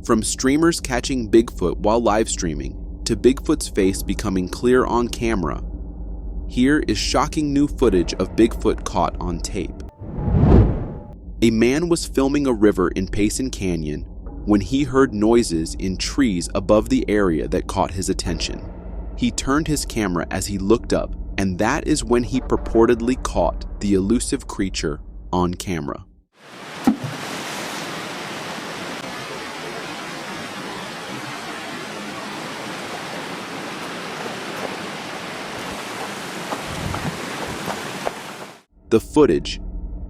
From streamers catching Bigfoot while live streaming to Bigfoot's face becoming clear on camera, here is shocking new footage of Bigfoot caught on tape. A man was filming a river in Payson Canyon when he heard noises in trees above the area that caught his attention. He turned his camera as he looked up, and that is when he purportedly caught the elusive creature on camera. The footage,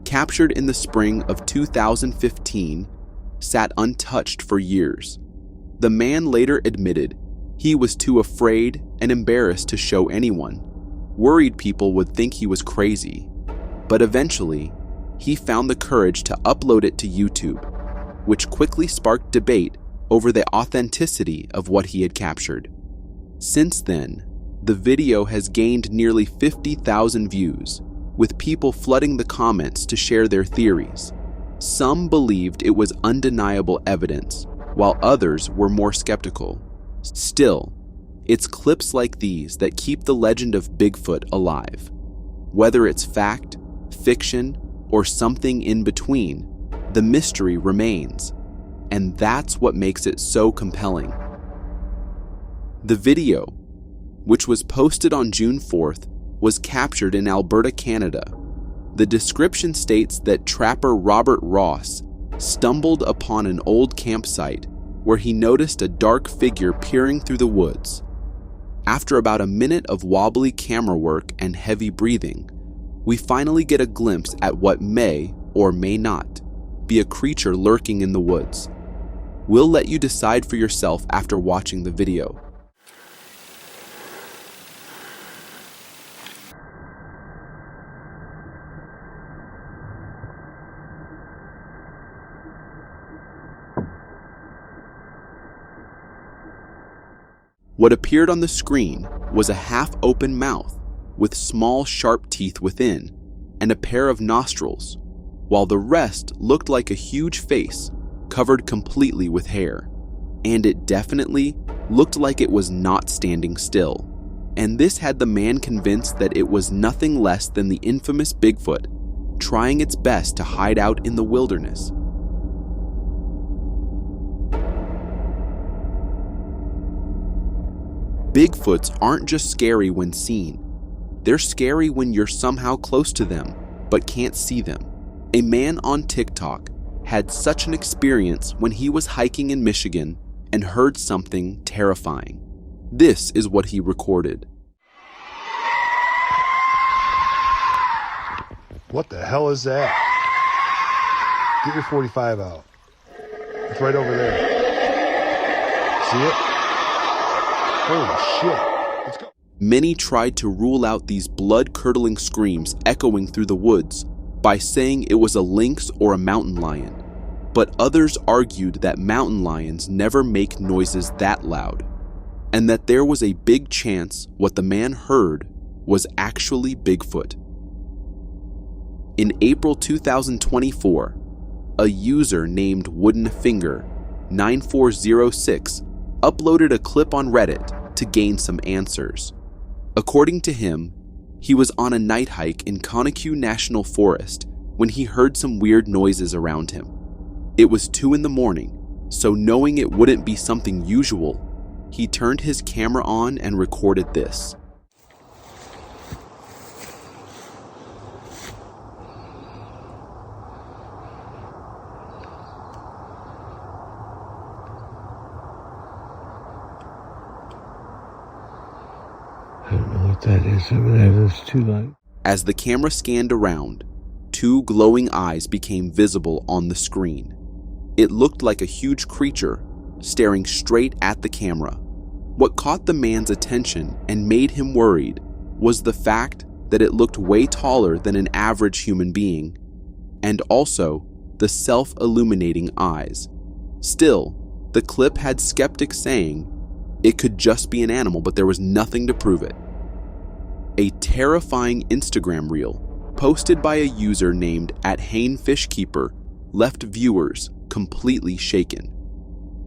captured in the spring of 2015, sat untouched for years. The man later admitted he was too afraid and embarrassed to show anyone, worried people would think he was crazy. But eventually, he found the courage to upload it to YouTube, which quickly sparked debate over the authenticity of what he had captured. Since then, the video has gained nearly 50,000 views, with people flooding the comments to share their theories. Some believed it was undeniable evidence, while others were more skeptical. Still, it's clips like these that keep the legend of Bigfoot alive. Whether it's fact, fiction, or something in between, the mystery remains, and that's what makes it so compelling. The video, which was posted on June 4th, was captured in Alberta, Canada. The description states that trapper Robert Ross stumbled upon an old campsite where he noticed a dark figure peering through the woods. After about a minute of wobbly camera work and heavy breathing, we finally get a glimpse at what may or may not be a creature lurking in the woods. We'll let you decide for yourself after watching the video. What appeared on the screen was a half-open mouth with small sharp teeth within and a pair of nostrils, while the rest looked like a huge face covered completely with hair. And it definitely looked like it was not standing still. And this had the man convinced that it was nothing less than the infamous Bigfoot trying its best to hide out in the wilderness. Bigfoots aren't just scary when seen. They're scary when you're somehow close to them, but can't see them. A man on TikTok had such an experience when he was hiking in Michigan and heard something terrifying. This is what he recorded. What the hell is that? Get your 45 out. It's right over there. See it? Holy shit. Let's go. Many tried to rule out these blood-curdling screams echoing through the woods by saying it was a lynx or a mountain lion, but others argued that mountain lions never make noises that loud, and that there was a big chance what the man heard was actually Bigfoot. In April 2024, a user named Wooden Finger 9406 uploaded a clip on Reddit to gain some answers. According to him, he was on a night hike in Conecuh National Forest when he heard some weird noises around him. It was 2 a.m, so knowing it wouldn't be something usual, he turned his camera on and recorded this. I don't know what that is over there. There's 2 lights. As the camera scanned around, 2 glowing eyes became visible on the screen. It looked like a huge creature staring straight at the camera. What caught the man's attention and made him worried was the fact that it looked way taller than an average human being, and also the self-illuminating eyes. Still, the clip had skeptics saying it could just be an animal, but there was nothing to prove it. A terrifying Instagram reel posted by a user named @HaneFishKeeper left viewers completely shaken.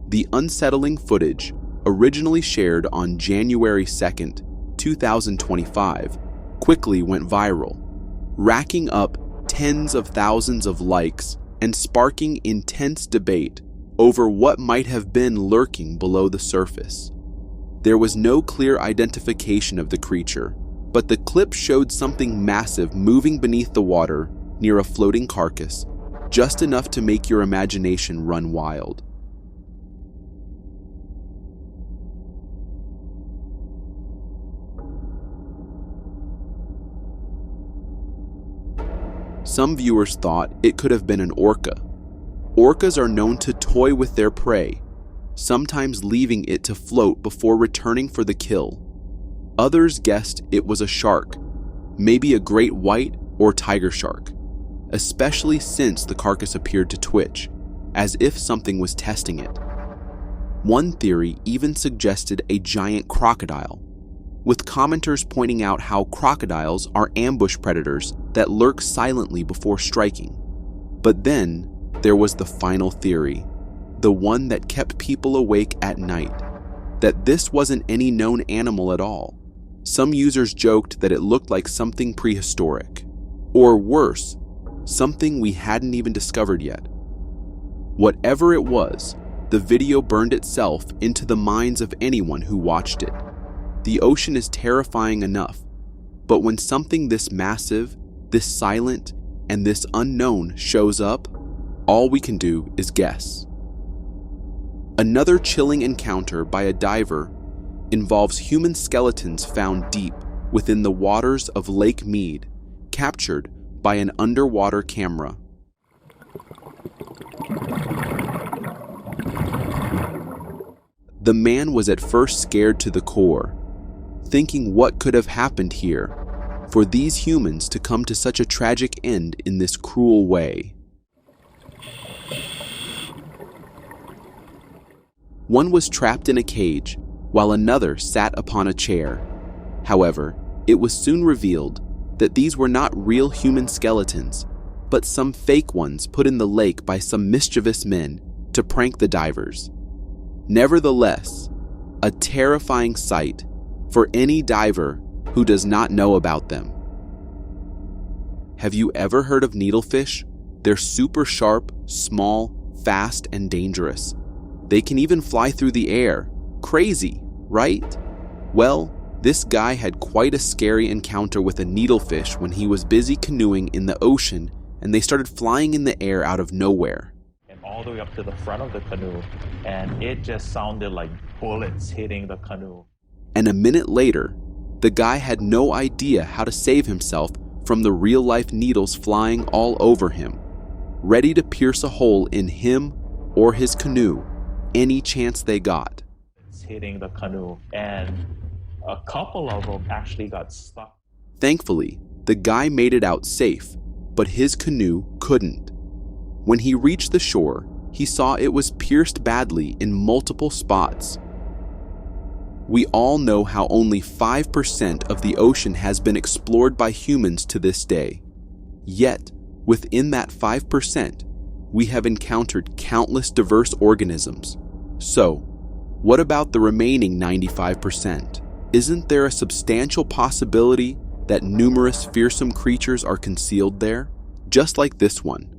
The unsettling footage, originally shared on January 2nd, 2025, quickly went viral, racking up tens of thousands of likes and sparking intense debate over what might have been lurking below the surface. There was no clear identification of the creature, but the clip showed something massive moving beneath the water near a floating carcass, just enough to make your imagination run wild. Some viewers thought it could have been an orca. Orcas are known to toy with their prey, sometimes leaving it to float before returning for the kill. Others guessed it was a shark, maybe a great white or tiger shark, especially since the carcass appeared to twitch, as if something was testing it. One theory even suggested a giant crocodile, with commenters pointing out how crocodiles are ambush predators that lurk silently before striking. But then there was the final theory, the one that kept people awake at night, that this wasn't any known animal at all. Some users joked that it looked like something prehistoric, or worse, something we hadn't even discovered yet. Whatever it was, the video burned itself into the minds of anyone who watched it. The ocean is terrifying enough, but when something this massive, this silent, and this unknown shows up, all we can do is guess. Another chilling encounter by a diver involves human skeletons found deep within the waters of Lake Mead, captured by an underwater camera. The man was at first scared to the core, thinking what could have happened here for these humans to come to such a tragic end in this cruel way. One was trapped in a cage, while another sat upon a chair. However, it was soon revealed that these were not real human skeletons, but some fake ones put in the lake by some mischievous men to prank the divers. Nevertheless, a terrifying sight for any diver who does not know about them. Have you ever heard of needlefish? They're super sharp, small, fast, and dangerous. They can even fly through the air. Crazy, right? Well, this guy had quite a scary encounter with a needlefish when he was busy canoeing in the ocean and they started flying in the air out of nowhere. And all the way up to the front of the canoe, and it just sounded like bullets hitting the canoe. And a minute later, the guy had no idea how to save himself from the real-life needles flying all over him, ready to pierce a hole in him or his canoe any chance they got. It's hitting the canoe, and a couple of them actually got stuck. Thankfully, the guy made it out safe, but his canoe couldn't. When he reached the shore, he saw it was pierced badly in multiple spots. We all know how only 5% of the ocean has been explored by humans to this day. Yet, within that 5%, we have encountered countless diverse organisms. So, what about the remaining 95%? Isn't there a substantial possibility that numerous fearsome creatures are concealed there, just like this one?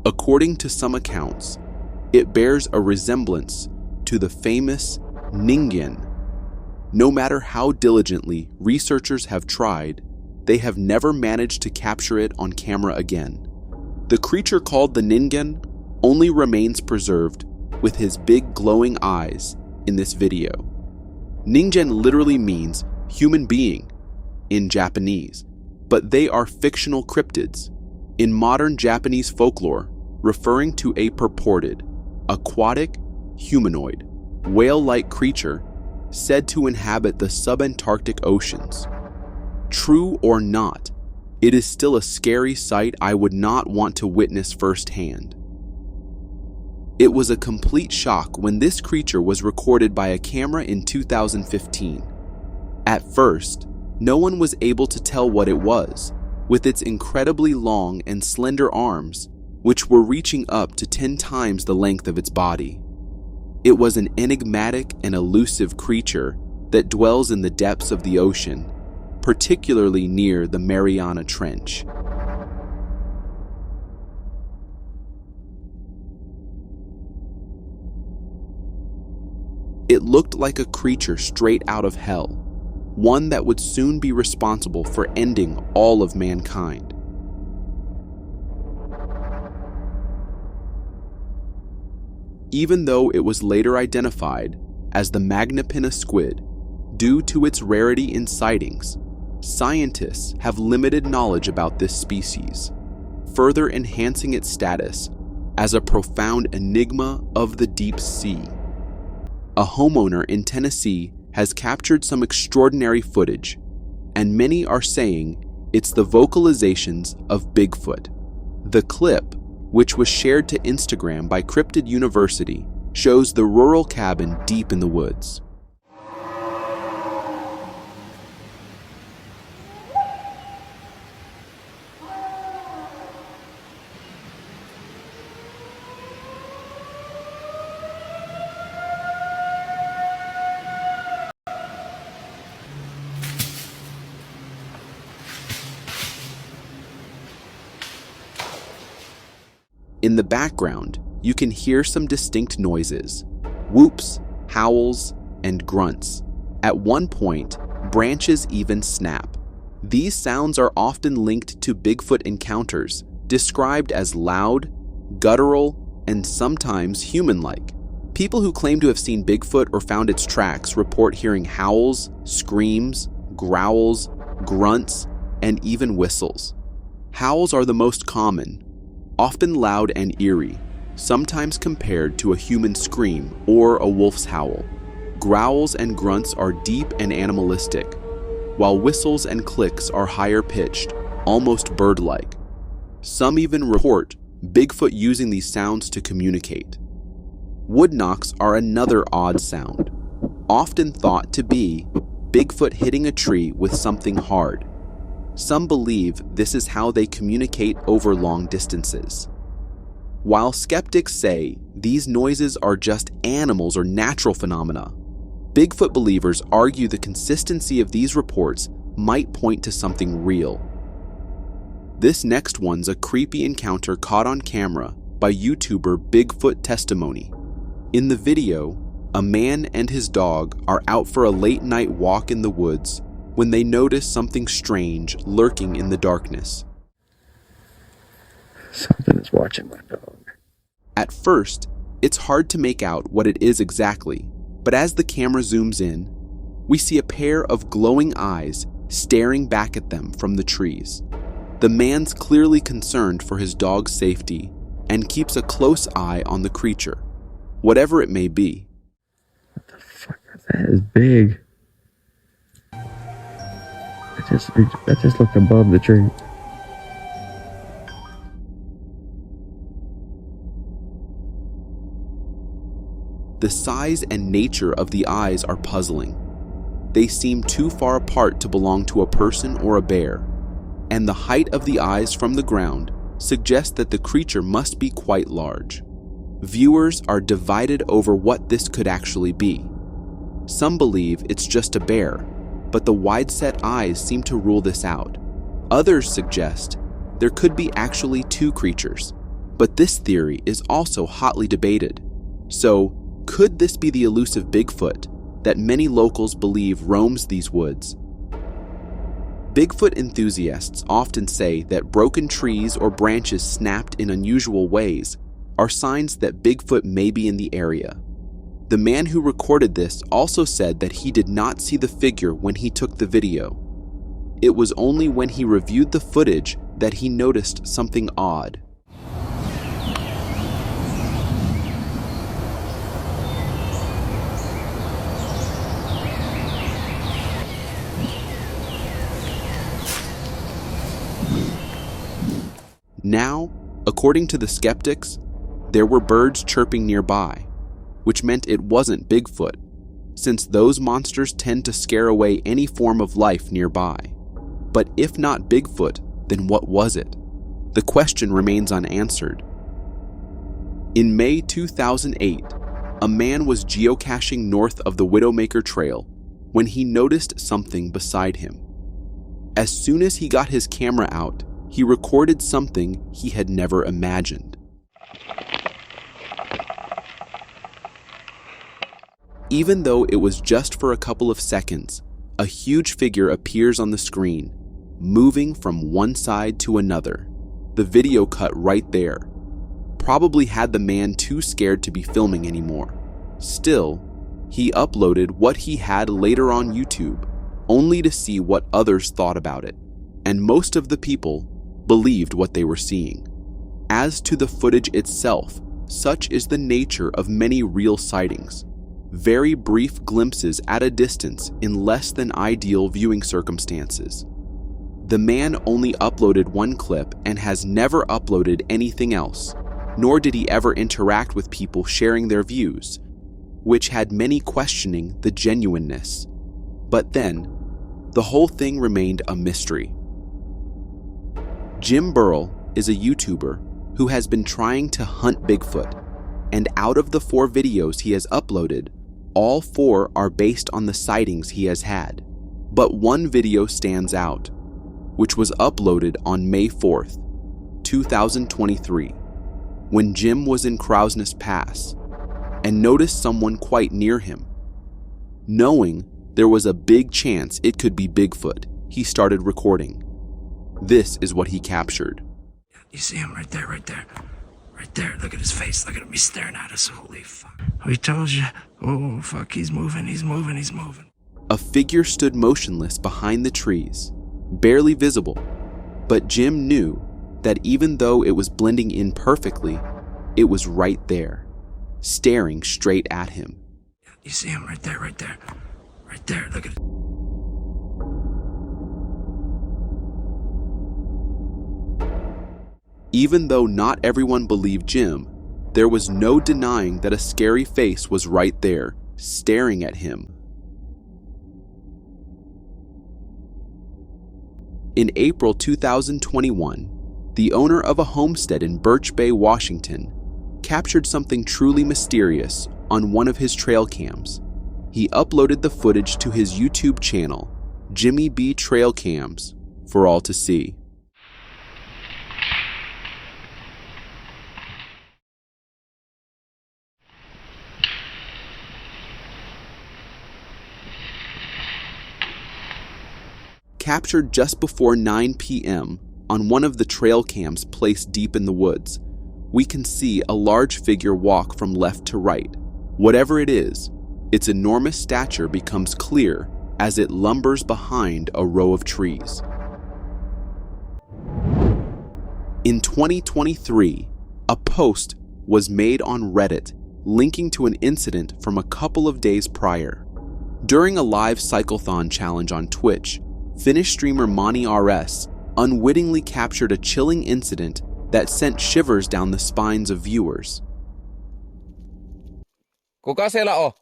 According to some accounts, it bears a resemblance to the famous Ningen. No matter how diligently researchers have tried, they have never managed to capture it on camera again. The creature called the Ningen only remains preserved with his big glowing eyes in this video. Ningen literally means human being in Japanese, but they are fictional cryptids in modern Japanese folklore, referring to a purported aquatic humanoid whale-like creature said to inhabit the subantarctic oceans. True or not, it is still a scary sight I would not want to witness firsthand. It was a complete shock when this creature was recorded by a camera in 2015. At first, no one was able to tell what it was, with its incredibly long and slender arms, which were reaching up to 10 times the length of its body. It was an enigmatic and elusive creature that dwells in the depths of the ocean, particularly near the Mariana Trench. It looked like a creature straight out of hell, one that would soon be responsible for ending all of mankind. Even though it was later identified as the Magnapinna squid, due to its rarity in sightings, scientists have limited knowledge about this species, further enhancing its status as a profound enigma of the deep sea. A homeowner in Tennessee has captured some extraordinary footage, and many are saying it's the vocalizations of Bigfoot. The clip, which was shared to Instagram by Cryptid University, shows the rural cabin deep in the woods. In the background, you can hear some distinct noises: whoops, howls, and grunts. At one point, branches even snap. These sounds are often linked to Bigfoot encounters, described as loud, guttural, and sometimes human-like. People who claim to have seen Bigfoot or found its tracks report hearing howls, screams, growls, grunts, and even whistles. Howls are the most common, often loud and eerie, sometimes compared to a human scream or a wolf's howl. Growls and grunts are deep and animalistic, while whistles and clicks are higher pitched, almost bird-like. Some even report Bigfoot using these sounds to communicate. Wood knocks are another odd sound, often thought to be Bigfoot hitting a tree with something hard. Some believe this is how they communicate over long distances. While skeptics say these noises are just animals or natural phenomena, Bigfoot believers argue the consistency of these reports might point to something real. This next one's a creepy encounter caught on camera by YouTuber Bigfoot Testimony. In the video, a man and his dog are out for a late-night walk in the woods when they notice something strange lurking in the darkness. Something is watching my dog. At first, it's hard to make out what it is exactly, but as the camera zooms in, we see a pair of glowing eyes staring back at them from the trees. The man's clearly concerned for his dog's safety and keeps a close eye on the creature, whatever it may be. What the fuck? That is big. That just looked above the tree. The size and nature of the eyes are puzzling. They seem too far apart to belong to a person or a bear, and the height of the eyes from the ground suggests that the creature must be quite large. Viewers are divided over what this could actually be. Some believe it's just a bear, but the wide-set eyes seem to rule this out. Others suggest there could be actually two creatures, but this theory is also hotly debated. So, could this be the elusive Bigfoot that many locals believe roams these woods? Bigfoot enthusiasts often say that broken trees or branches snapped in unusual ways are signs that Bigfoot may be in the area. The man who recorded this also said that he did not see the figure when he took the video. It was only when he reviewed the footage that he noticed something odd. Now, according to the skeptics, there were birds chirping nearby, which meant it wasn't Bigfoot, since those monsters tend to scare away any form of life nearby. But if not Bigfoot, then what was it? The question remains unanswered. In May 2008, a man was geocaching north of the Widowmaker Trail when he noticed something beside him. As soon as he got his camera out, he recorded something he had never imagined. Even though it was just for a couple of seconds, a huge figure appears on the screen, moving from one side to another. The video cut right there. Probably had the man too scared to be filming anymore. Still, he uploaded what he had later on YouTube, only to see what others thought about it, and most of the people believed what they were seeing. As to the footage itself, such is the nature of many real sightings. Very brief glimpses at a distance in less than ideal viewing circumstances. The man only uploaded one clip and has never uploaded anything else, nor did he ever interact with people sharing their views, which had many questioning the genuineness. But then, the whole thing remained a mystery. Jim Burrell is a YouTuber who has been trying to hunt Bigfoot, and out of the 4 videos he has uploaded, all 4 are based on the sightings he has had. But one video stands out, which was uploaded on May 4th, 2023, when Jim was in Crowsnest Pass and noticed someone quite near him. Knowing there was a big chance it could be Bigfoot, he started recording. This is what he captured. You see him right there, right there. Right there. Look at his face. Look at him. He's staring at us. Holy fuck. We told you. Oh, fuck. He's moving. He's moving. He's moving. A figure stood motionless behind the trees, barely visible, but Jim knew that even though it was blending in perfectly, it was right there, staring straight at him. You see him right there, right there. Right there. Look at it. Even though not everyone believed Jim, there was no denying that a scary face was right there, staring at him. In April 2021, the owner of a homestead in Birch Bay, Washington, captured something truly mysterious on one of his trail cams. He uploaded the footage to his YouTube channel, Jimmy B Trail Cams, for all to see. Captured just before 9 p.m. on one of the trail cams placed deep in the woods, we can see a large figure walk from left to right. Whatever it is, its enormous stature becomes clear as it lumbers behind a row of trees. In 2023, a post was made on Reddit linking to an incident from a couple of days prior. During a live cyclothon challenge on Twitch, Finnish streamer MoniRS unwittingly captured a chilling incident that sent shivers down the spines of viewers. Kuka siellä on?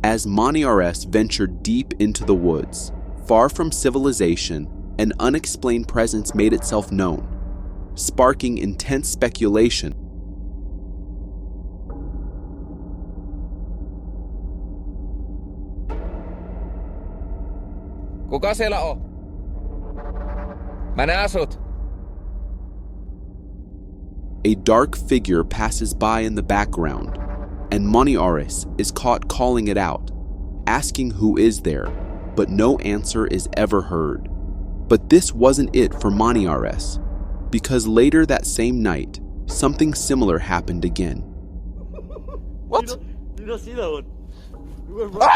As MoniRS ventured deep into the woods, far from civilization, an unexplained presence made itself known, sparking intense speculation. Kuka siellä on? Mä näen sut. A dark figure passes by in the background, and MoniRS is caught calling it out, asking who is there, but no answer is ever heard. But this wasn't it for MoniRS, because later that same night, something similar happened again. What? You don't see that one. You went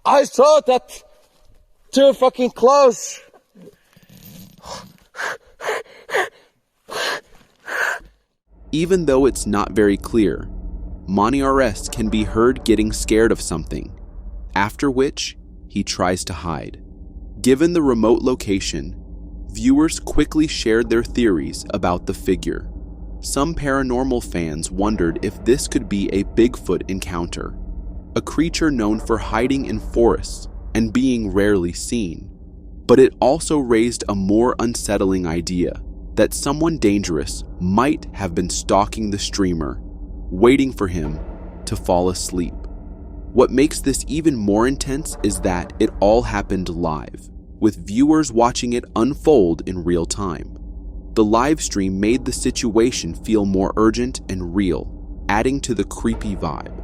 I saw that too fucking close. Even though it's not very clear, MoniRS can be heard getting scared of something, after which he tries to hide. Given the remote location, viewers quickly shared their theories about the figure. Some paranormal fans wondered if this could be a Bigfoot encounter, a creature known for hiding in forests and being rarely seen, but it also raised a more unsettling idea that someone dangerous might have been stalking the streamer, waiting for him to fall asleep. What makes this even more intense is that it all happened live, with viewers watching it unfold in real time. The live stream made the situation feel more urgent and real, adding to the creepy vibe.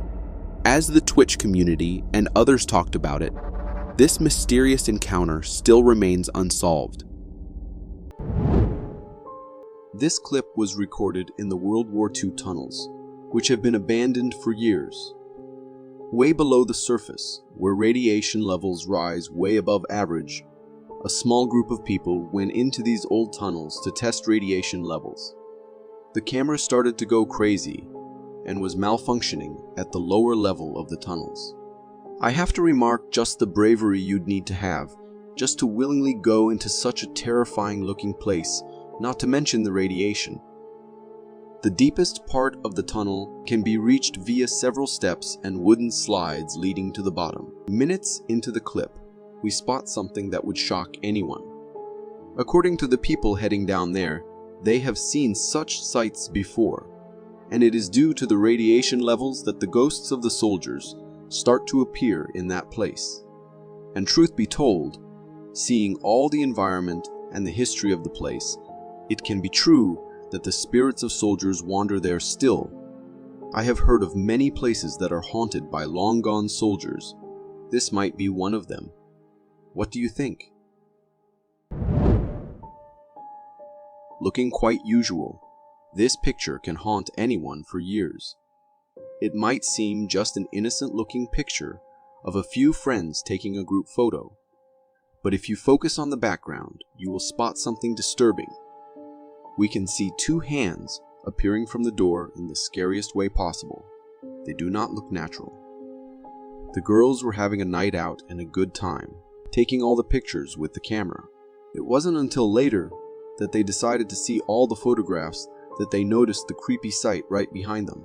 As the Twitch community and others talked about it, this mysterious encounter still remains unsolved. This clip was recorded in the World War II tunnels, which have been abandoned for years. Way below the surface, where radiation levels rise way above average, a small group of people went into these old tunnels to test radiation levels. The camera started to go crazy and was malfunctioning at the lower level of the tunnels. I have to remark just the bravery you'd need to have just to willingly go into such a terrifying looking place, not to mention the radiation. The deepest part of the tunnel can be reached via several steps and wooden slides leading to the bottom. Minutes into the clip, we spot something that would shock anyone. According to the people heading down there, they have seen such sights before, and it is due to the radiation levels that the ghosts of the soldiers start to appear in that place. And truth be told, seeing all the environment and the history of the place, it can be true that the spirits of soldiers wander there still. I have heard of many places that are haunted by long-gone soldiers. This might be one of them. What do you think? Looking quite usual, this picture can haunt anyone for years. It might seem just an innocent-looking picture of a few friends taking a group photo. But if you focus on the background, you will spot something disturbing. We can see two hands appearing from the door in the scariest way possible. They do not look natural. The girls were having a night out and a good time, taking all the pictures with the camera. It wasn't until later that they decided to see all the photographs that they noticed the creepy sight right behind them.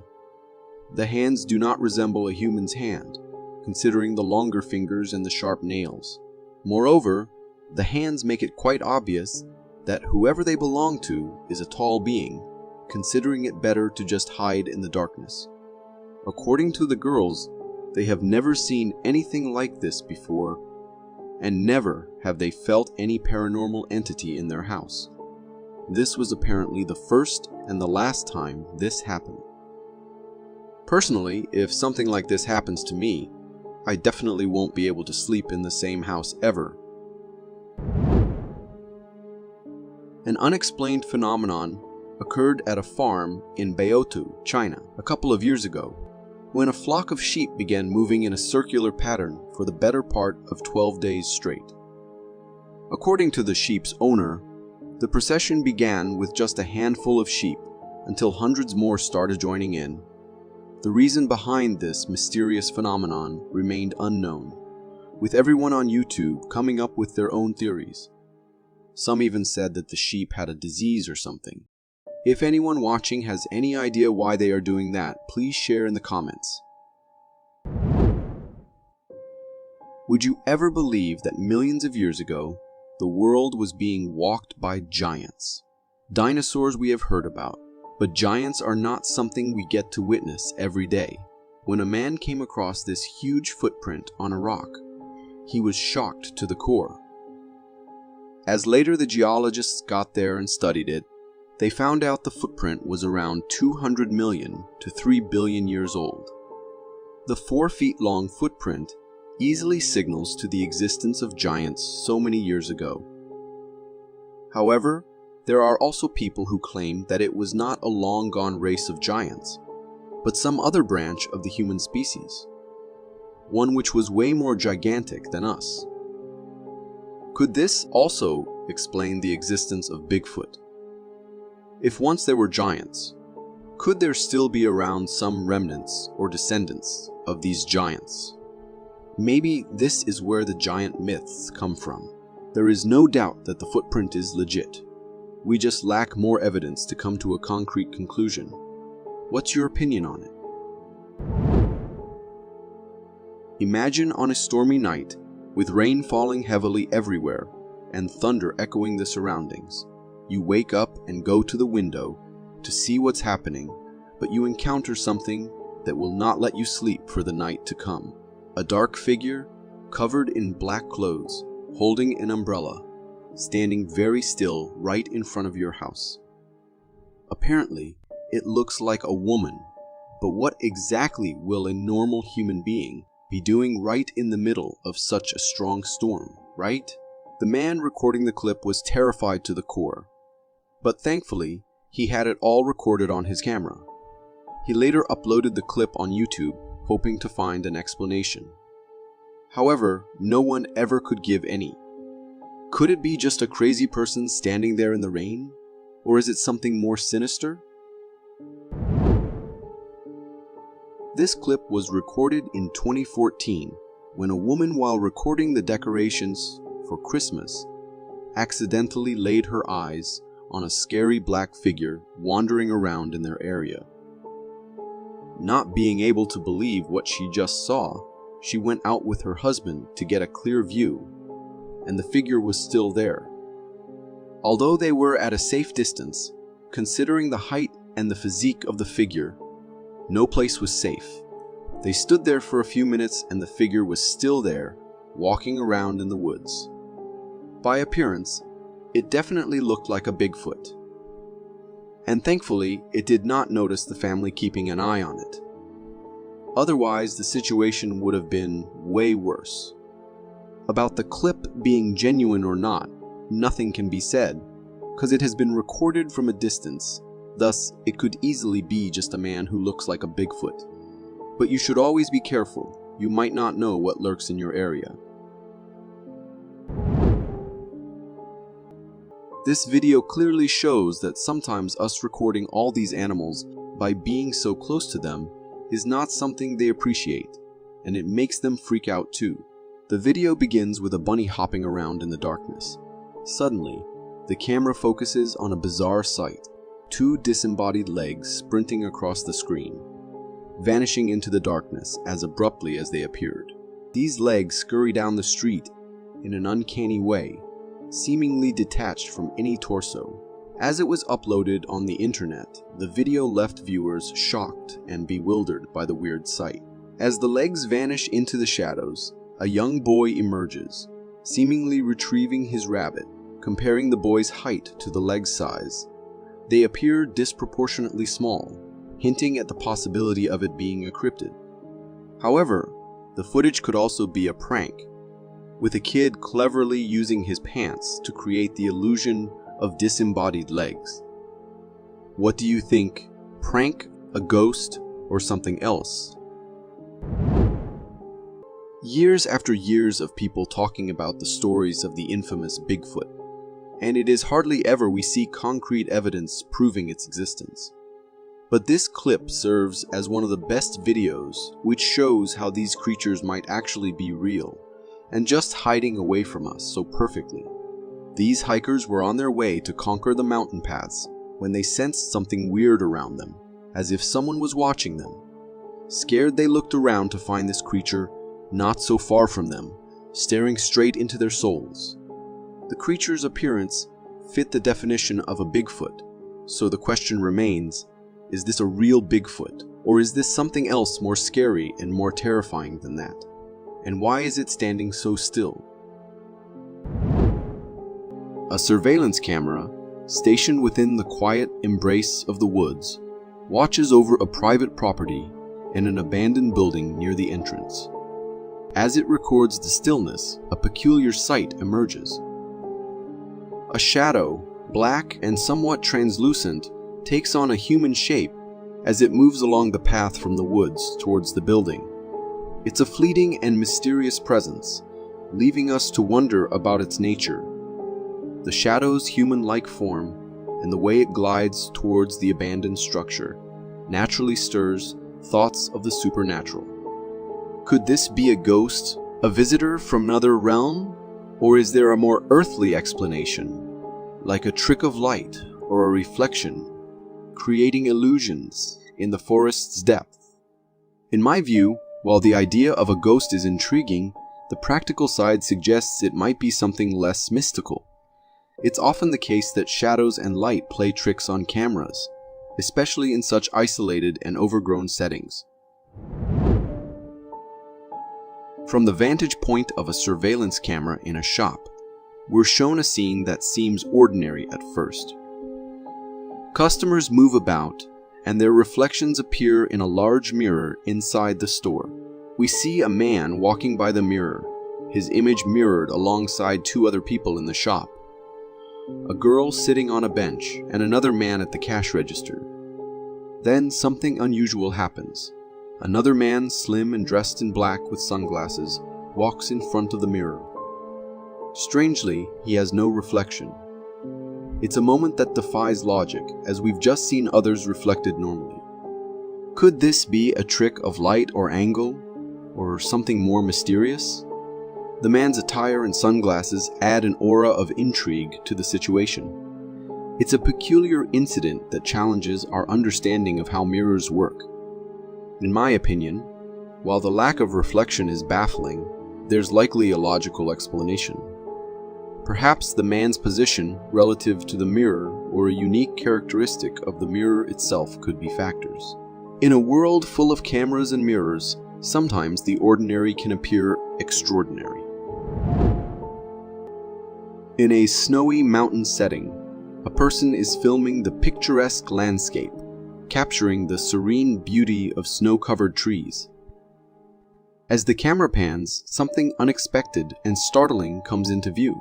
The hands do not resemble a human's hand, considering the longer fingers and the sharp nails. Moreover, the hands make it quite obvious that whoever they belong to is a tall being, considering it better to just hide in the darkness. According to the girls, they have never seen anything like this before, and never have they felt any paranormal entity in their house. This was apparently the first and the last time this happened. Personally, if something like this happens to me, I definitely won't be able to sleep in the same house ever. An unexplained phenomenon occurred at a farm in Beotu, China, a couple of years ago, when a flock of sheep began moving in a circular pattern for the better part of 12 days straight. According to the sheep's owner, the procession began with just a handful of sheep until hundreds more started joining in. The reason behind this mysterious phenomenon remained unknown, with everyone on YouTube coming up with their own theories. Some even said that the sheep had a disease or something. If anyone watching has any idea why they are doing that, please share in the comments. Would you ever believe that millions of years ago, the world was being walked by giants? Dinosaurs we have heard about, but giants are not something we get to witness every day. When a man came across this huge footprint on a rock, he was shocked to the core. As later the geologists got there and studied it, they found out the footprint was around 200 million to 3 billion years old. The 4 feet long footprint easily signals to the existence of giants so many years ago. However, there are also people who claim that it was not a long-gone race of giants, but some other branch of the human species, one which was way more gigantic than us. Could this also explain the existence of Bigfoot? If once there were giants, could there still be around some remnants or descendants of these giants? Maybe this is where the giant myths come from. There is no doubt that the footprint is legit. We just lack more evidence to come to a concrete conclusion. What's your opinion on it? Imagine on a stormy night With rain falling heavily everywhere and thunder echoing the surroundings, you wake up and go to the window to see what's happening, but you encounter something that will not let you sleep for the night to come. A dark figure, covered in black clothes, holding an umbrella, standing very still right in front of your house. Apparently, it looks like a woman, but what exactly will a normal human being be doing right in the middle of such a strong storm, right? The man recording the clip was terrified to the core, but thankfully, he had it all recorded on his camera. He later uploaded the clip on YouTube, hoping to find an explanation. However, no one ever could give any. Could it be just a crazy person standing there in the rain? Or is it something more sinister? This clip was recorded in 2014 when a woman, while recording the decorations for Christmas, accidentally laid her eyes on a scary black figure wandering around in their area. Not being able to believe what she just saw, she went out with her husband to get a clear view, and the figure was still there. Although they were at a safe distance, considering the height and the physique of the figure, no place was safe. They stood there for a few minutes and the figure was still there, walking around in the woods. By appearance, it definitely looked like a Bigfoot. And thankfully, it did not notice the family keeping an eye on it. Otherwise, the situation would have been way worse. About the clip being genuine or not, nothing can be said, because it has been recorded from a distance, thus it could easily be just a man who looks like a Bigfoot. But you should always be careful, you might not know what lurks in your area. This video clearly shows that sometimes us recording all these animals by being so close to them is not something they appreciate, and it makes them freak out too. The video begins with a bunny hopping around in the darkness. Suddenly, the camera focuses on a bizarre sight, two disembodied legs sprinting across the screen, vanishing into the darkness as abruptly as they appeared. These legs scurry down the street in an uncanny way, seemingly detached from any torso. As it was uploaded on the internet, the video left viewers shocked and bewildered by the weird sight. As the legs vanish into the shadows, a young boy emerges, seemingly retrieving his rabbit. Comparing the boy's height to the leg size, they appear disproportionately small, hinting at the possibility of it being a cryptid. However, the footage could also be a prank, with a kid cleverly using his pants to create the illusion of disembodied legs. What do you think? Prank, a ghost, or something else? Years after years of people talking about the stories of the infamous Bigfoot, and it is hardly ever we see concrete evidence proving its existence. But this clip serves as one of the best videos which shows how these creatures might actually be real, and just hiding away from us so perfectly. These hikers were on their way to conquer the mountain paths when they sensed something weird around them, as if someone was watching them. Scared, they looked around to find this creature not so far from them, staring straight into their souls. The creature's appearance fit the definition of a Bigfoot, so the question remains, is this a real Bigfoot, or is this something else more scary and more terrifying than that? And why is it standing so still? A surveillance camera, stationed within the quiet embrace of the woods, watches over a private property and an abandoned building near the entrance. As it records the stillness, a peculiar sight emerges. A shadow, black and somewhat translucent, takes on a human shape as it moves along the path from the woods towards the building. It's a fleeting and mysterious presence, leaving us to wonder about its nature. The shadow's human-like form and the way it glides towards the abandoned structure naturally stirs thoughts of the supernatural. Could this be a ghost, a visitor from another realm? Or is there a more earthly explanation, like a trick of light or a reflection, creating illusions in the forest's depth? In my view, while the idea of a ghost is intriguing, the practical side suggests it might be something less mystical. It's often the case that shadows and light play tricks on cameras, especially in such isolated and overgrown settings. From the vantage point of a surveillance camera in a shop, we're shown a scene that seems ordinary at first. Customers move about, and their reflections appear in a large mirror inside the store. We see a man walking by the mirror, his image mirrored alongside two other people in the shop. A girl sitting on a bench and another man at the cash register. Then something unusual happens. Another man, slim and dressed in black with sunglasses, walks in front of the mirror. Strangely, he has no reflection. It's a moment that defies logic, as we've just seen others reflected normally. Could this be a trick of light or angle, or something more mysterious? The man's attire and sunglasses add an aura of intrigue to the situation. It's a peculiar incident that challenges our understanding of how mirrors work. In my opinion, while the lack of reflection is baffling, there's likely a logical explanation. Perhaps the man's position relative to the mirror or a unique characteristic of the mirror itself could be factors. In a world full of cameras and mirrors, sometimes the ordinary can appear extraordinary. In a snowy mountain setting, a person is filming the picturesque landscape, capturing the serene beauty of snow-covered trees. As the camera pans, something unexpected and startling comes into view.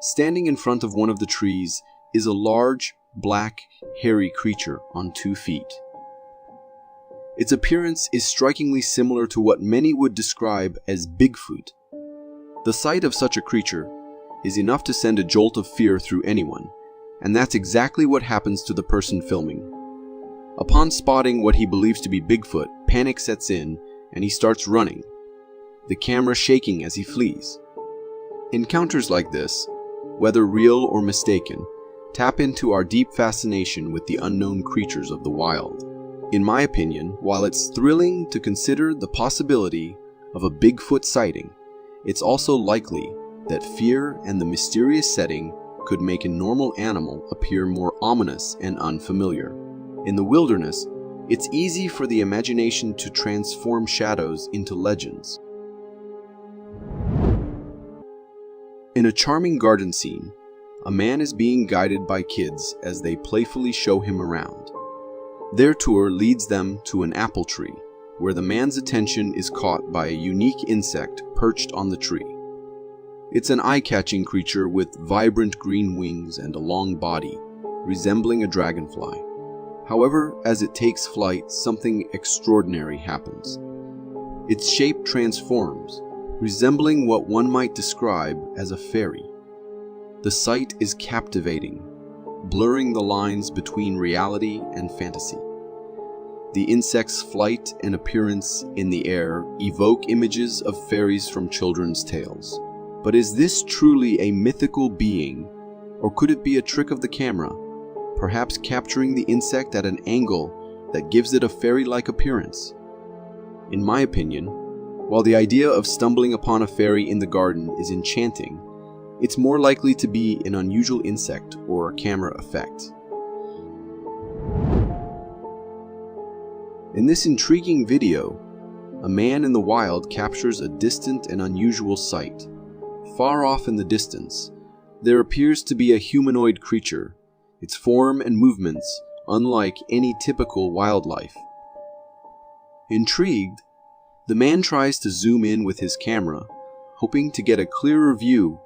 Standing in front of one of the trees is a large, black, hairy creature on 2 feet. Its appearance is strikingly similar to what many would describe as Bigfoot. The sight of such a creature is enough to send a jolt of fear through anyone, and that's exactly what happens to the person filming. Upon spotting what he believes to be Bigfoot, panic sets in and he starts running, the camera shaking as he flees. Encounters like this, whether real or mistaken, tap into our deep fascination with the unknown creatures of the wild. In my opinion, while it's thrilling to consider the possibility of a Bigfoot sighting, it's also likely that fear and the mysterious setting could make a normal animal appear more ominous and unfamiliar. In the wilderness, it's easy for the imagination to transform shadows into legends. In a charming garden scene, a man is being guided by kids as they playfully show him around. Their tour leads them to an apple tree, where the man's attention is caught by a unique insect perched on the tree. It's an eye-catching creature with vibrant green wings and a long body, resembling a dragonfly. However, as it takes flight, something extraordinary happens. Its shape transforms, resembling what one might describe as a fairy. The sight is captivating, blurring the lines between reality and fantasy. The insect's flight and appearance in the air evoke images of fairies from children's tales. But is this truly a mythical being, or could it be a trick of the camera, perhaps capturing the insect at an angle that gives it a fairy-like appearance? In my opinion, while the idea of stumbling upon a fairy in the garden is enchanting, it's more likely to be an unusual insect or a camera effect. In this intriguing video, a man in the wild captures a distant and unusual sight. Far off in the distance, there appears to be a humanoid creature, its form and movements unlike any typical wildlife. Intrigued, the man tries to zoom in with his camera, hoping to get a clearer view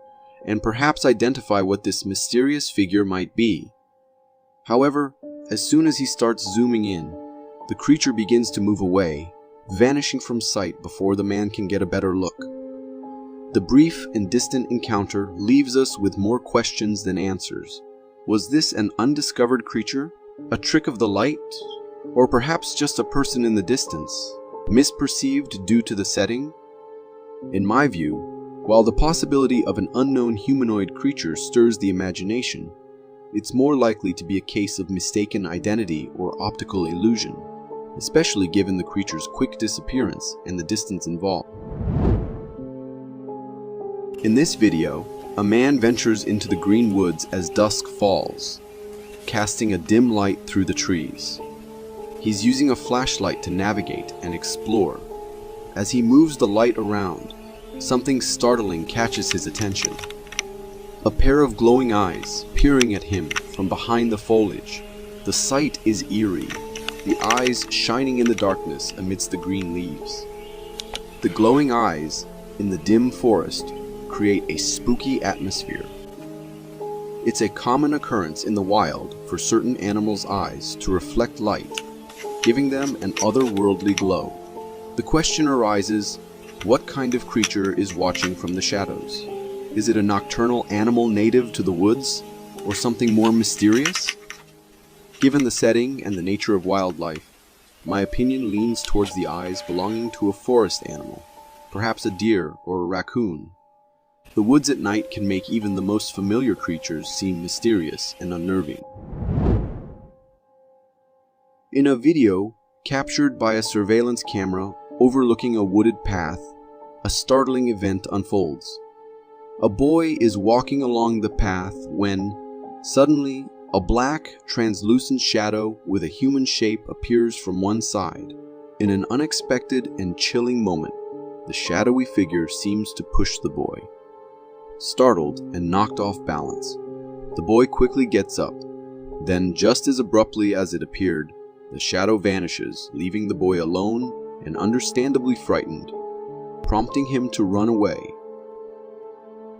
and perhaps identify what this mysterious figure might be. However, as soon as he starts zooming in, the creature begins to move away, vanishing from sight before the man can get a better look. The brief and distant encounter leaves us with more questions than answers. Was this an undiscovered creature, a trick of the light, or perhaps just a person in the distance, misperceived due to the setting? In my view, while the possibility of an unknown humanoid creature stirs the imagination, it's more likely to be a case of mistaken identity or optical illusion, especially given the creature's quick disappearance and the distance involved. In this video, a man ventures into the green woods as dusk falls, casting a dim light through the trees. He's using a flashlight to navigate and explore. As he moves the light around, something startling catches his attention. A pair of glowing eyes peering at him from behind the foliage. The sight is eerie, the eyes shining in the darkness amidst the green leaves. The glowing eyes in the dim forest create a spooky atmosphere. It's a common occurrence in the wild for certain animals' eyes to reflect light, giving them an otherworldly glow. The question arises, what kind of creature is watching from the shadows? Is it a nocturnal animal native to the woods, or something more mysterious? Given the setting and the nature of wildlife, my opinion leans towards the eyes belonging to a forest animal, perhaps a deer or a raccoon. The woods at night can make even the most familiar creatures seem mysterious and unnerving. In a video captured by a surveillance camera overlooking a wooded path, a startling event unfolds. A boy is walking along the path when, suddenly, a black, translucent shadow with a human shape appears from one side. In an unexpected and chilling moment, the shadowy figure seems to push the boy. Startled and knocked off balance, the boy quickly gets up. Then, just as abruptly as it appeared, the shadow vanishes, leaving the boy alone and understandably frightened, prompting him to run away.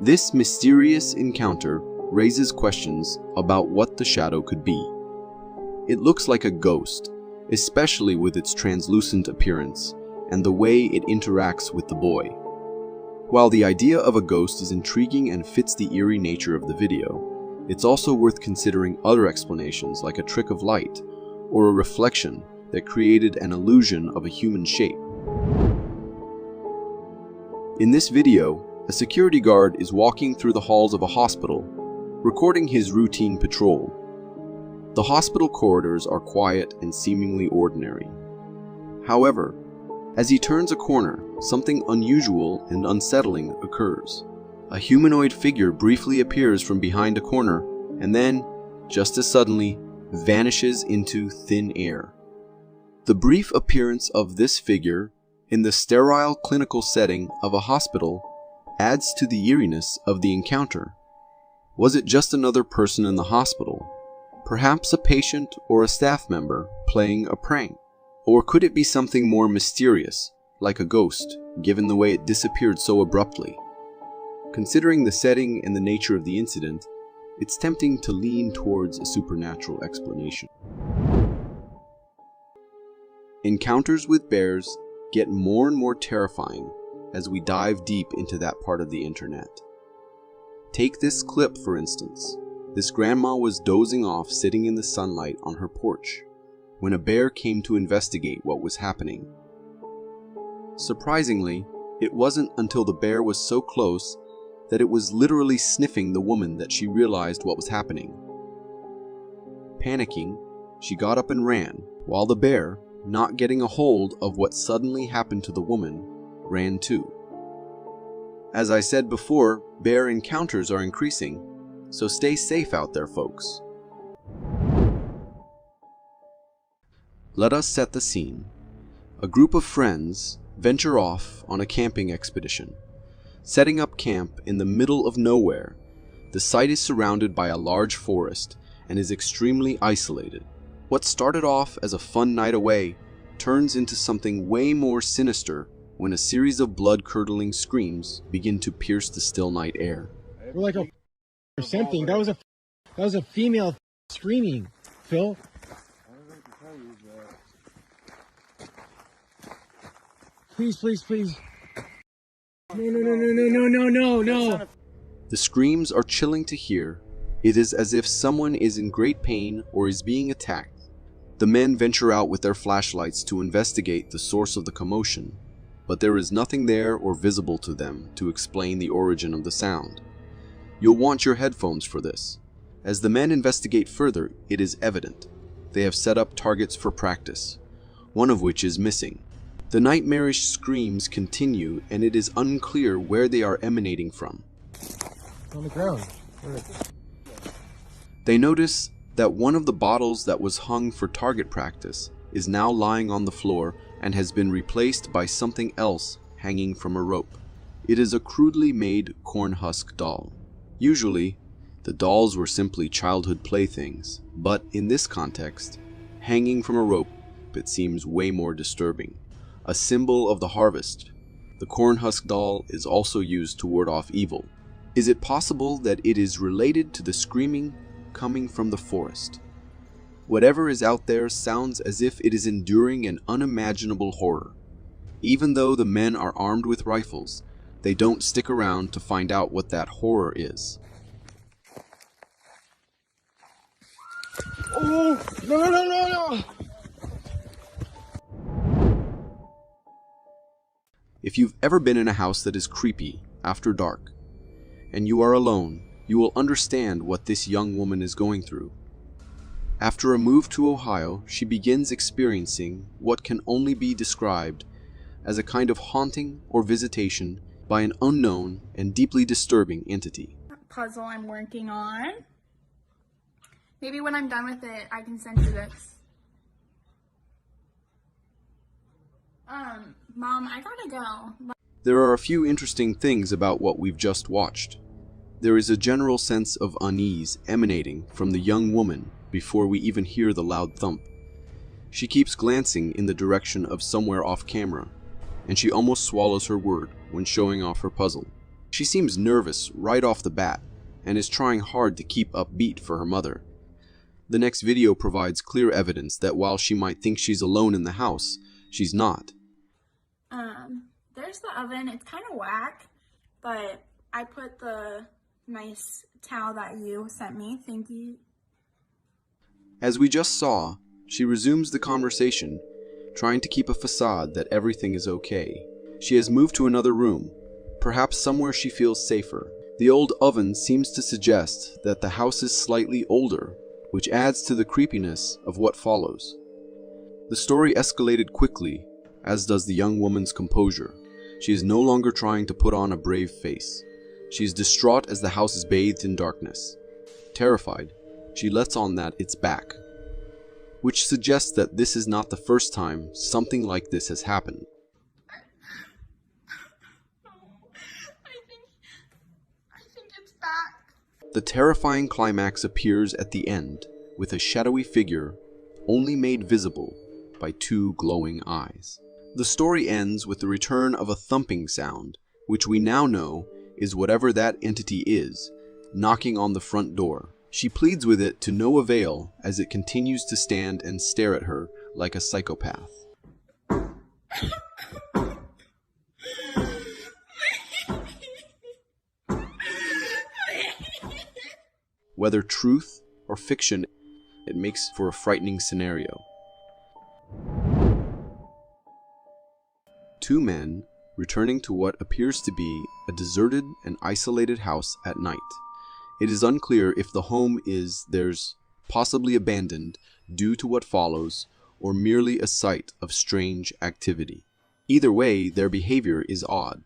This mysterious encounter raises questions about what the shadow could be. It looks like a ghost, especially with its translucent appearance and the way it interacts with the boy. While the idea of a ghost is intriguing and fits the eerie nature of the video, it's also worth considering other explanations like a trick of light or a reflection that created an illusion of a human shape. In this video, a security guard is walking through the halls of a hospital, recording his routine patrol. The hospital corridors are quiet and seemingly ordinary. However, as he turns a corner, something unusual and unsettling occurs. A humanoid figure briefly appears from behind a corner and then, just as suddenly, vanishes into thin air. The brief appearance of this figure in the sterile clinical setting of a hospital adds to the eeriness of the encounter. Was it just another person in the hospital? Perhaps a patient or a staff member playing a prank? Or could it be something more mysterious, like a ghost, given the way it disappeared so abruptly? Considering the setting and the nature of the incident, it's tempting to lean towards a supernatural explanation. Encounters with bears get more and more terrifying as we dive deep into that part of the internet. Take this clip, for instance. This grandma was dozing off sitting in the sunlight on her porch when a bear came to investigate what was happening. Surprisingly, it wasn't until the bear was so close that it was literally sniffing the woman that she realized what was happening. Panicking, she got up and ran, while the bear, not getting a hold of what suddenly happened to the woman, ran too. As I said before, bear encounters are increasing, so stay safe out there, folks. Let us set the scene. A group of friends venture off on a camping expedition. Setting up camp in the middle of nowhere, the site is surrounded by a large forest and is extremely isolated. What started off as a fun night away turns into something way more sinister when a series of blood-curdling screams begin to pierce the still night air. We're like a or something. That was a female screaming, Phil. Please, please, please. No. The screams are chilling to hear. It is as if someone is in great pain or is being attacked. The men venture out with their flashlights to investigate the source of the commotion, but there is nothing there or visible to them to explain the origin of the sound. You'll want your headphones for this. As the men investigate further, it is evident. They have set up targets for practice, one of which is missing. The nightmarish screams continue, and it is unclear where they are emanating from. On the ground. They notice that one of the bottles that was hung for target practice is now lying on the floor and has been replaced by something else hanging from a rope. It is a crudely made corn husk doll. Usually, the dolls were simply childhood playthings, but in this context, hanging from a rope, it seems way more disturbing. A symbol of the harvest, the corn husk doll is also used to ward off evil. Is it possible that it is related to the screaming coming from the forest? Whatever is out there sounds as if it is enduring an unimaginable horror. Even though the men are armed with rifles, they don't stick around to find out what that horror is. Oh, no. If you've ever been in a house that is creepy after dark, and you are alone, you will understand what this young woman is going through. After a move to Ohio, she begins experiencing what can only be described as a kind of haunting or visitation by an unknown and deeply disturbing entity. Puzzle I'm working on. Maybe when I'm done with it, I can send you this. Mom, I gotta go. There are a few interesting things about what we've just watched. There is a general sense of unease emanating from the young woman before we even hear the loud thump. She keeps glancing in the direction of somewhere off camera, and she almost swallows her word when showing off her puzzle. She seems nervous right off the bat and is trying hard to keep upbeat for her mother. The next video provides clear evidence that while she might think she's alone in the house, she's not. There's the oven. It's kind of whack, but I put the nice towel that you sent me. Thank you. As we just saw, she resumes the conversation, trying to keep a facade that everything is okay. She has moved to another room, perhaps somewhere she feels safer. The old oven seems to suggest that the house is slightly older, which adds to the creepiness of what follows. The story escalated quickly, as does the young woman's composure. She is no longer trying to put on a brave face. She is distraught as the house is bathed in darkness. Terrified, she lets on that it's back, which suggests that this is not the first time something like this has happened. I think it's back. The terrifying climax appears at the end, with a shadowy figure only made visible by two glowing eyes. The story ends with the return of a thumping sound, which we now know is whatever that entity is, knocking on the front door. She pleads with it to no avail as it continues to stand and stare at her like a psychopath. Whether truth or fiction, it makes for a frightening scenario. Two men returning to what appears to be a deserted and isolated house at night. It is unclear if the home is theirs, possibly abandoned due to what follows, or merely a site of strange activity. Either way, their behavior is odd.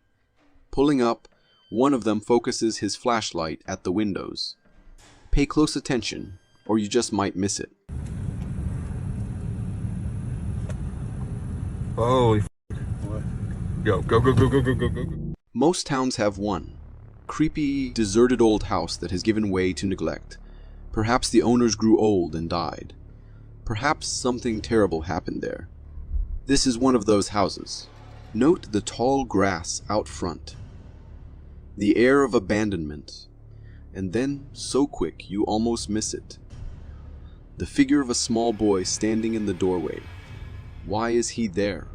Pulling up, one of them focuses his flashlight at the windows. Pay close attention, or you just might miss it. Holy what? Go. Most towns have one. Creepy, deserted old house that has given way to neglect. Perhaps the owners grew old and died. Perhaps something terrible happened there. This is one of those houses. Note the tall grass out front. The air of abandonment. And then, so quick, you almost miss it. The figure of a small boy standing in the doorway. Why is he there?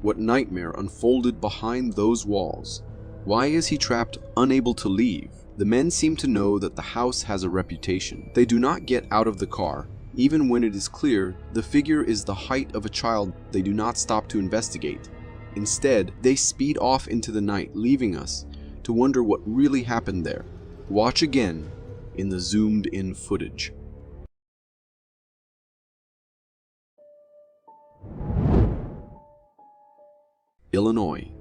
What nightmare unfolded behind those walls? Why is he trapped, unable to leave? The men seem to know that the house has a reputation. They do not get out of the car. Even when it is clear the figure is the height of a child, they do not stop to investigate. Instead, they speed off into the night, leaving us to wonder what really happened there. Watch again in the zoomed-in footage. Illinois,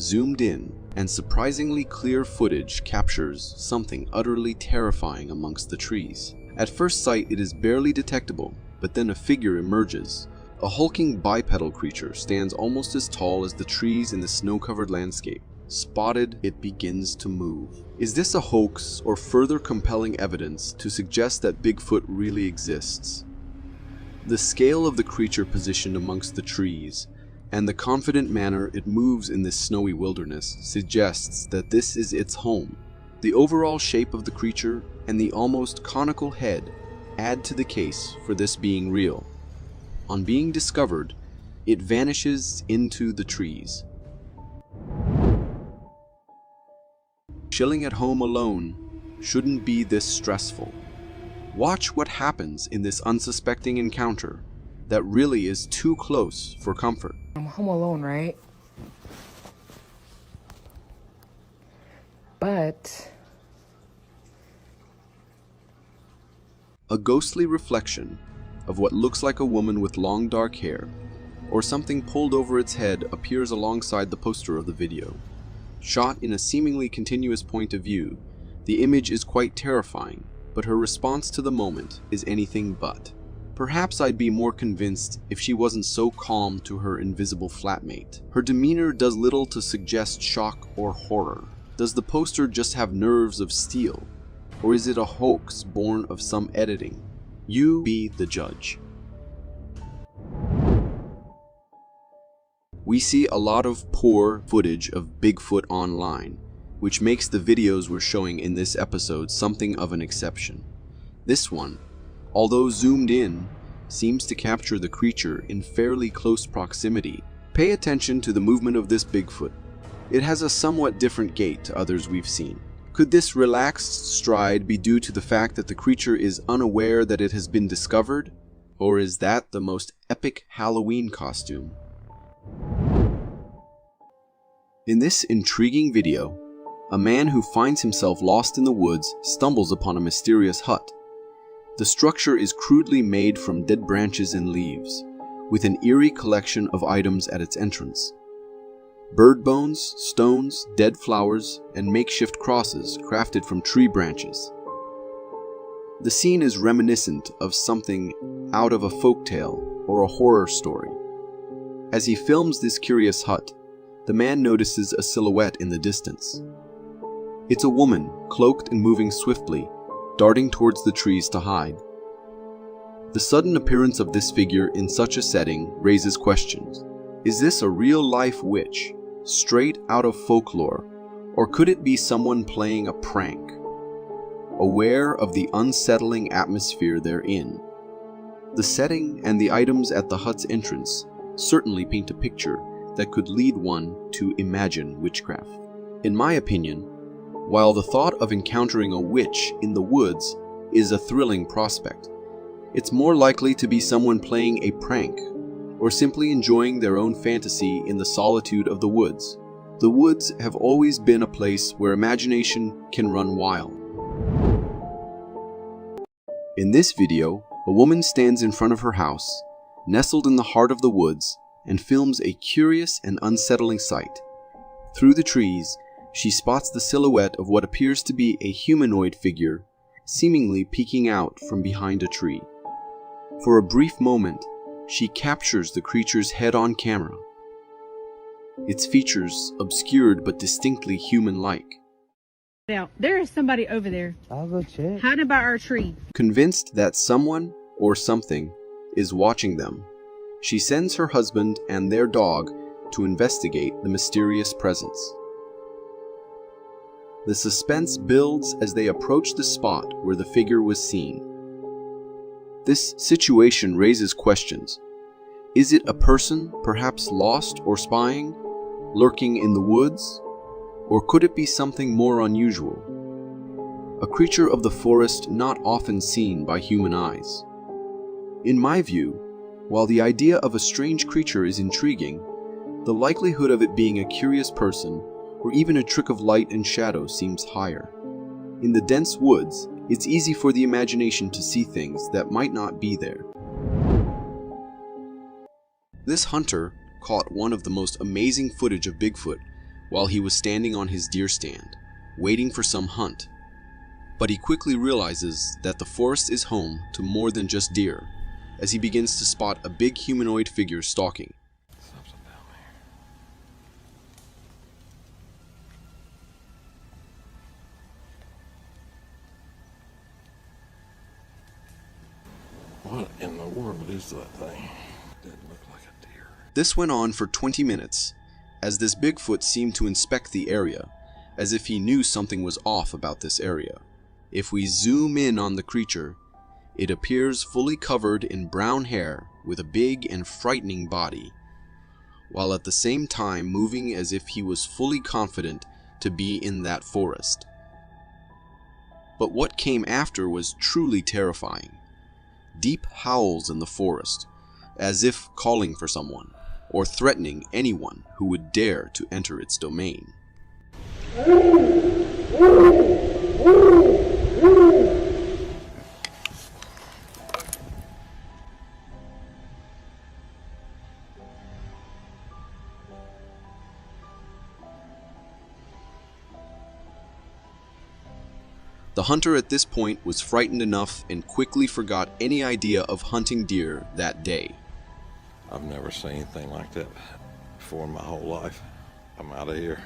zoomed in, and surprisingly clear footage captures something utterly terrifying amongst the trees. At first sight, it is barely detectable, but then a figure emerges. A hulking bipedal creature stands almost as tall as the trees in the snow-covered landscape. Spotted, it begins to move. Is this a hoax or further compelling evidence to suggest that Bigfoot really exists? The scale of the creature positioned amongst the trees and the confident manner it moves in this snowy wilderness suggests that this is its home. The overall shape of the creature and the almost conical head add to the case for this being real. On being discovered, it vanishes into the trees. Chilling at home alone shouldn't be this stressful. Watch what happens in this unsuspecting encounter that really is too close for comfort. I'm home alone, right? But A ghostly reflection of what looks like a woman with long dark hair or something pulled over its head appears alongside the poster of the video. Shot in a seemingly continuous point of view, the image is quite terrifying, but her response to the moment is anything but. Perhaps I'd be more convinced if she wasn't so calm to her invisible flatmate. Her demeanor does little to suggest shock or horror. Does the poster just have nerves of steel? Or is it a hoax born of some editing? You be the judge. We see a lot of poor footage of Bigfoot online, which makes the videos we're showing in this episode something of an exception. This one, although zoomed in, seems to capture the creature in fairly close proximity. Pay attention to the movement of this Bigfoot. It has a somewhat different gait to others we've seen. Could this relaxed stride be due to the fact that the creature is unaware that it has been discovered? Or is that the most epic Halloween costume? In this intriguing video, a man who finds himself lost in the woods stumbles upon a mysterious hut. The structure is crudely made from dead branches and leaves, with an eerie collection of items at its entrance. Bird bones, stones, dead flowers, and makeshift crosses crafted from tree branches. The scene is reminiscent of something out of a folktale or a horror story. As he films this curious hut, the man notices a silhouette in the distance. It's a woman, cloaked and moving swiftly, darting towards the trees to hide. The sudden appearance of this figure in such a setting raises questions. Is this a real-life witch, straight out of folklore, or could it be someone playing a prank? Aware of the unsettling atmosphere they're in, the setting and the items at the hut's entrance certainly paint a picture that could lead one to imagine witchcraft. In my opinion, while the thought of encountering a witch in the woods is a thrilling prospect, it's more likely to be someone playing a prank or simply enjoying their own fantasy in the solitude of the woods. The woods have always been a place where imagination can run wild. In this video, a woman stands in front of her house, nestled in the heart of the woods, and films a curious and unsettling sight. Through the trees, she spots the silhouette of what appears to be a humanoid figure, seemingly peeking out from behind a tree. For a brief moment, she captures the creature's head on camera, its features obscured but distinctly human-like. Now, there is somebody over there. I'll go check. Hiding by our tree. Convinced that someone or something is watching them, she sends her husband and their dog to investigate the mysterious presence. The suspense builds as they approach the spot where the figure was seen. This situation raises questions. Is it a person, perhaps lost or spying, lurking in the woods? Or could it be something more unusual? A creature of the forest not often seen by human eyes. In my view, while the idea of a strange creature is intriguing, the likelihood of it being a curious person or even a trick of light and shadow seems higher. In the dense woods, it's easy for the imagination to see things that might not be there. This hunter caught one of the most amazing footage of Bigfoot while he was standing on his deer stand, waiting for some hunt. But he quickly realizes that the forest is home to more than just deer, as he begins to spot a big humanoid figure stalking. What in the world is that thing? Doesn't look like a deer. This went on for 20 minutes, as this Bigfoot seemed to inspect the area, as if he knew something was off about this area. If we zoom in on the creature, it appears fully covered in brown hair with a big and frightening body, while at the same time moving as if he was fully confident to be in that forest. But what came after was truly terrifying. Deep howls in the forest, as if calling for someone, or threatening anyone who would dare to enter its domain. The hunter at this point was frightened enough and quickly forgot any idea of hunting deer that day. I've never seen anything like that before in my whole life. I'm out of here.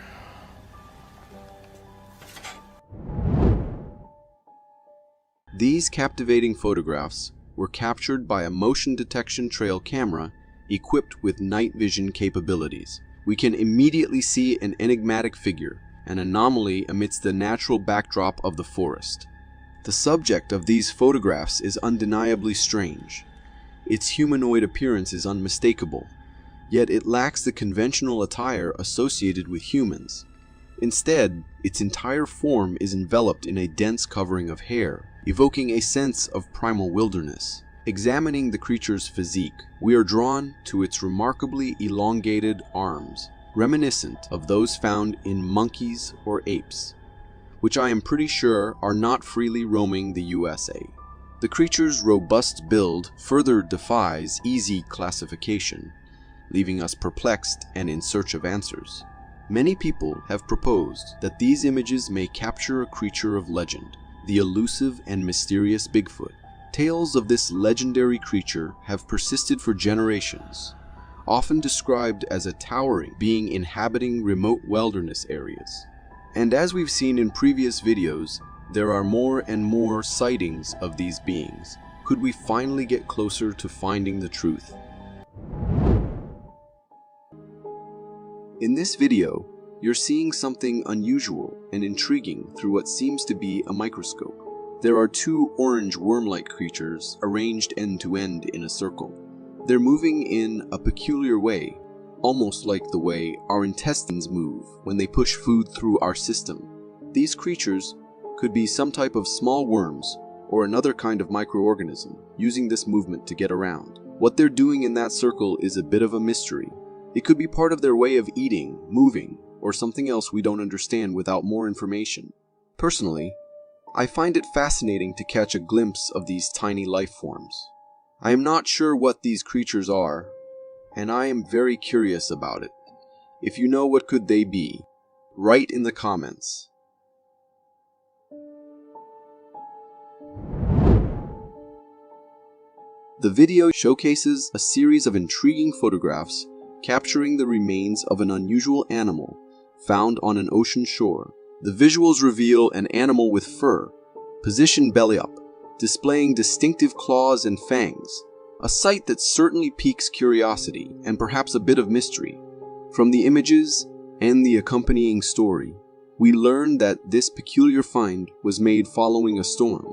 These captivating photographs were captured by a motion detection trail camera equipped with night vision capabilities. We can immediately see an enigmatic figure, an anomaly amidst the natural backdrop of the forest. The subject of these photographs is undeniably strange. Its humanoid appearance is unmistakable, yet it lacks the conventional attire associated with humans. Instead, its entire form is enveloped in a dense covering of hair, evoking a sense of primal wilderness. Examining the creature's physique, we are drawn to its remarkably elongated arms, reminiscent of those found in monkeys or apes, which I am pretty sure are not freely roaming the USA. The creature's robust build further defies easy classification, leaving us perplexed and in search of answers. Many people have proposed that these images may capture a creature of legend, the elusive and mysterious Bigfoot. Tales of this legendary creature have persisted for generations, often described as a towering being inhabiting remote wilderness areas. And as we've seen in previous videos, there are more and more sightings of these beings. Could we finally get closer to finding the truth? In this video, you're seeing something unusual and intriguing through what seems to be a microscope. There are two orange worm-like creatures arranged end to end in a circle. They're moving in a peculiar way, almost like the way our intestines move when they push food through our system. These creatures could be some type of small worms or another kind of microorganism using this movement to get around. What they're doing in that circle is a bit of a mystery. It could be part of their way of eating, moving, or something else we don't understand without more information. Personally, I find it fascinating to catch a glimpse of these tiny life forms. I am not sure what these creatures are, and I am very curious about it. If you know what could they be, write in the comments. The video showcases a series of intriguing photographs capturing the remains of an unusual animal found on an ocean shore. The visuals reveal an animal with fur, positioned belly up, displaying distinctive claws and fangs, a sight that certainly piques curiosity and perhaps a bit of mystery. From the images and the accompanying story, we learn that this peculiar find was made following a storm,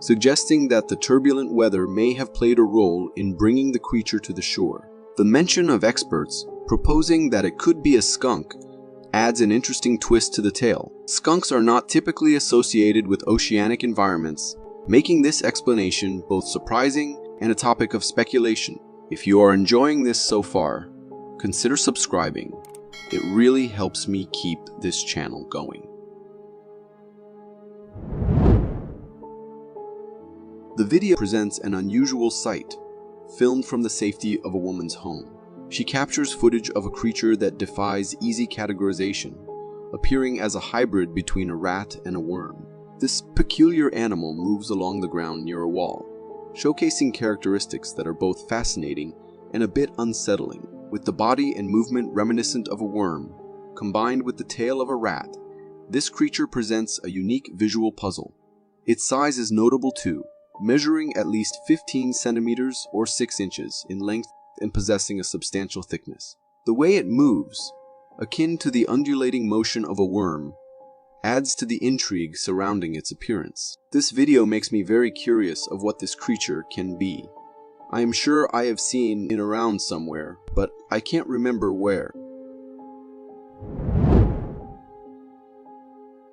suggesting that the turbulent weather may have played a role in bringing the creature to the shore. The mention of experts proposing that it could be a skunk adds an interesting twist to the tale. Skunks are not typically associated with oceanic environments, making this explanation both surprising and a topic of speculation. If you are enjoying this so far, consider subscribing. It really helps me keep this channel going. The video presents an unusual sight, filmed from the safety of a woman's home. She captures footage of a creature that defies easy categorization, appearing as a hybrid between a rat and a worm. This peculiar animal moves along the ground near a wall, showcasing characteristics that are both fascinating and a bit unsettling. With the body and movement reminiscent of a worm, combined with the tail of a rat, this creature presents a unique visual puzzle. Its size is notable too, measuring at least 15 centimeters or 6 inches in length and possessing a substantial thickness. The way it moves, akin to the undulating motion of a worm, adds to the intrigue surrounding its appearance. This video makes me very curious of what this creature can be. I am sure I have seen it around somewhere, but I can't remember where.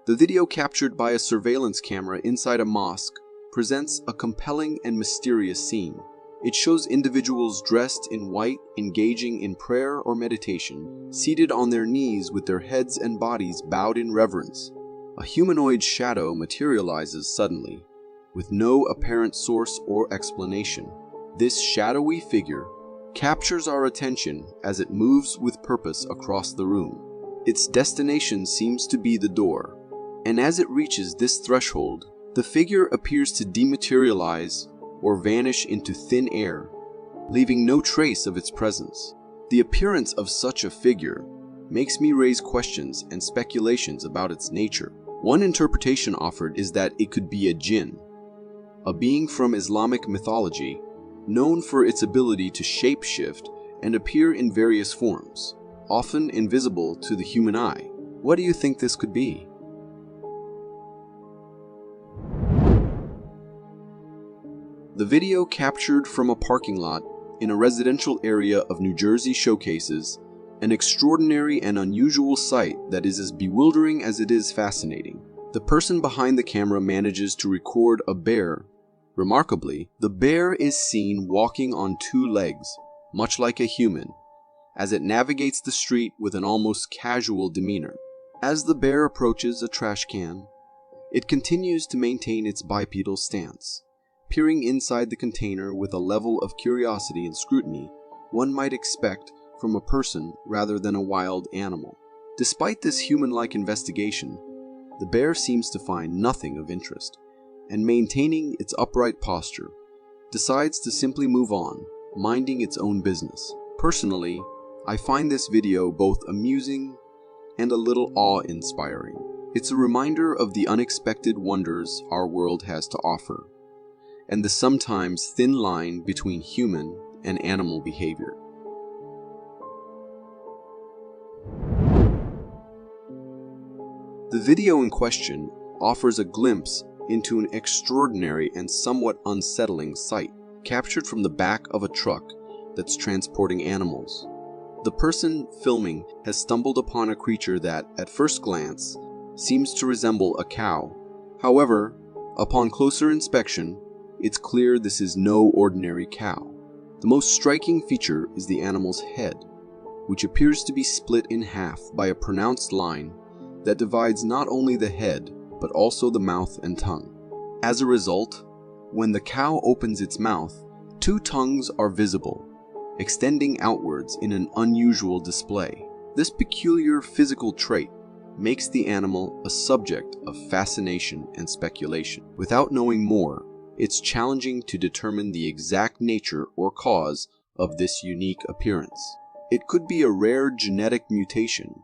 The video captured by a surveillance camera inside a mosque presents a compelling and mysterious scene. It shows individuals dressed in white engaging in prayer or meditation, seated on their knees with their heads and bodies bowed in reverence. A humanoid shadow materializes suddenly, with no apparent source or explanation. This shadowy figure captures our attention as it moves with purpose across the room. Its destination seems to be the door, and as it reaches this threshold, the figure appears to dematerialize or vanish into thin air, leaving no trace of its presence. The appearance of such a figure makes me raise questions and speculations about its nature. One interpretation offered is that it could be a jinn, a being from Islamic mythology, known for its ability to shapeshift and appear in various forms, often invisible to the human eye. What do you think this could be? The video captured from a parking lot in a residential area of New Jersey showcases an extraordinary and unusual sight that is as bewildering as it is fascinating. The person behind the camera manages to record a bear. Remarkably, the bear is seen walking on 2 legs, much like a human, as it navigates the street with an almost casual demeanor. As the bear approaches a trash can, it continues to maintain its bipedal stance, peering inside the container with a level of curiosity and scrutiny one might expect from a person rather than a wild animal. Despite this human-like investigation, the bear seems to find nothing of interest, and maintaining its upright posture, decides to simply move on, minding its own business. Personally, I find this video both amusing and a little awe-inspiring. It's a reminder of the unexpected wonders our world has to offer, and the sometimes thin line between human and animal behavior. The video in question offers a glimpse into an extraordinary and somewhat unsettling sight, captured from the back of a truck that's transporting animals. The person filming has stumbled upon a creature that, at first glance, seems to resemble a cow. However, upon closer inspection, it's clear this is no ordinary cow. The most striking feature is the animal's head, which appears to be split in half by a pronounced line that divides not only the head, but also the mouth and tongue. As a result, when the cow opens its mouth, 2 tongues are visible, extending outwards in an unusual display. This peculiar physical trait makes the animal a subject of fascination and speculation. Without knowing more, it's challenging to determine the exact nature or cause of this unique appearance. It could be a rare genetic mutation,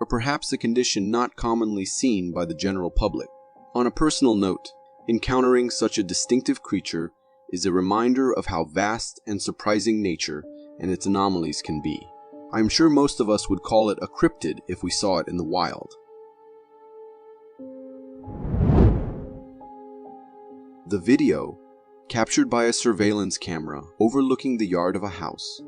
or perhaps a condition not commonly seen by the general public. On a personal note, encountering such a distinctive creature is a reminder of how vast and surprising nature and its anomalies can be. I am sure most of us would call it a cryptid if we saw it in the wild. The video, captured by a surveillance camera overlooking the yard of a house,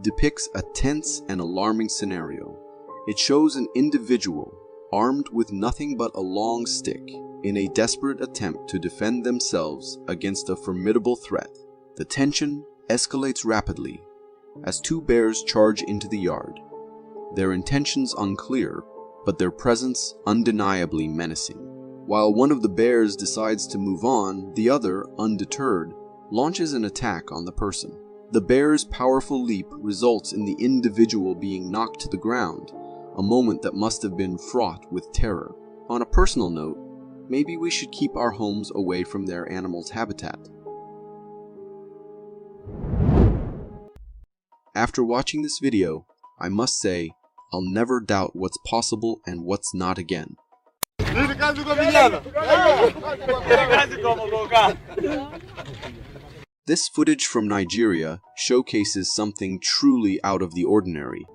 depicts a tense and alarming scenario. It shows an individual armed with nothing but a long stick in a desperate attempt to defend themselves against a formidable threat. The tension escalates rapidly as 2 bears charge into the yard, their intentions unclear, but their presence undeniably menacing. While one of the bears decides to move on, the other, undeterred, launches an attack on the person. The bear's powerful leap results in the individual being knocked to the ground, a moment that must have been fraught with terror. On a personal note, maybe we should keep our homes away from their animals' habitat. After watching this video, I must say, I'll never doubt what's possible and what's not again. This footage from Nigeria showcases something truly out of the ordinary.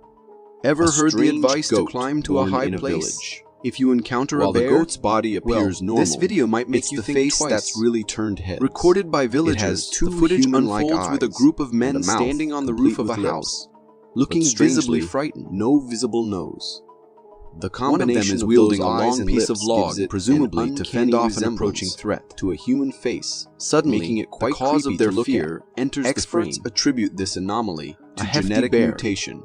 Ever heard the advice to climb to a high place? If you encounter a bear, the goat's body appears normal. This video might make you think twice. That's really turned heads. Recorded by villagers, the footage unfolds with a group of men standing on the roof of a house, looking visibly frightened. No visible nose. The combination one of them is wielding a long piece of log, presumably to fend off an approaching threat, to a human face. Suddenly, making it quite the cause of their fear enters the frame. Experts attribute this anomaly to genetic mutation.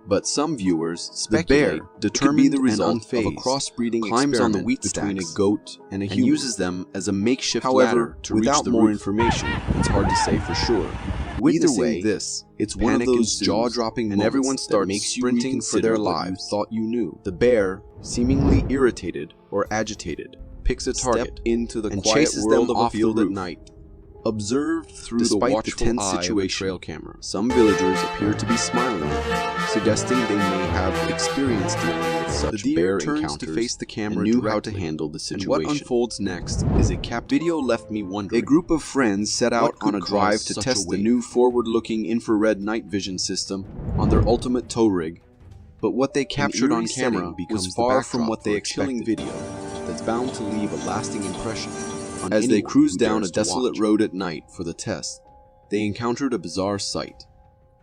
But some viewers speculate the determined the result of a crossbreeding climbs on the wheat between a goat and a human, uses them as a makeshift ladder to without more information. It's hard to say for sure. Either way, it's one of those jaw-dropping moments, and everyone starts sprinting for their lives. Thought you knew. The bear, seemingly irritated or agitated, picks a target into the and chases them off the field at night. Observed through the watchful eye of a trail camera, some villagers appear to be smiling, suggesting they may have experienced dealing with such bear encounters to face the camera and knew how to handle the situation. And what unfolds next is a video left me wondering. A group of friends set out on a drive to test the new forward-looking infrared night vision system on their ultimate tow rig, but what they captured on camera was far from what they expected. A chilling video that's bound to leave a lasting impression. As they cruised down a desolate road at night for the test, they encountered a bizarre sight.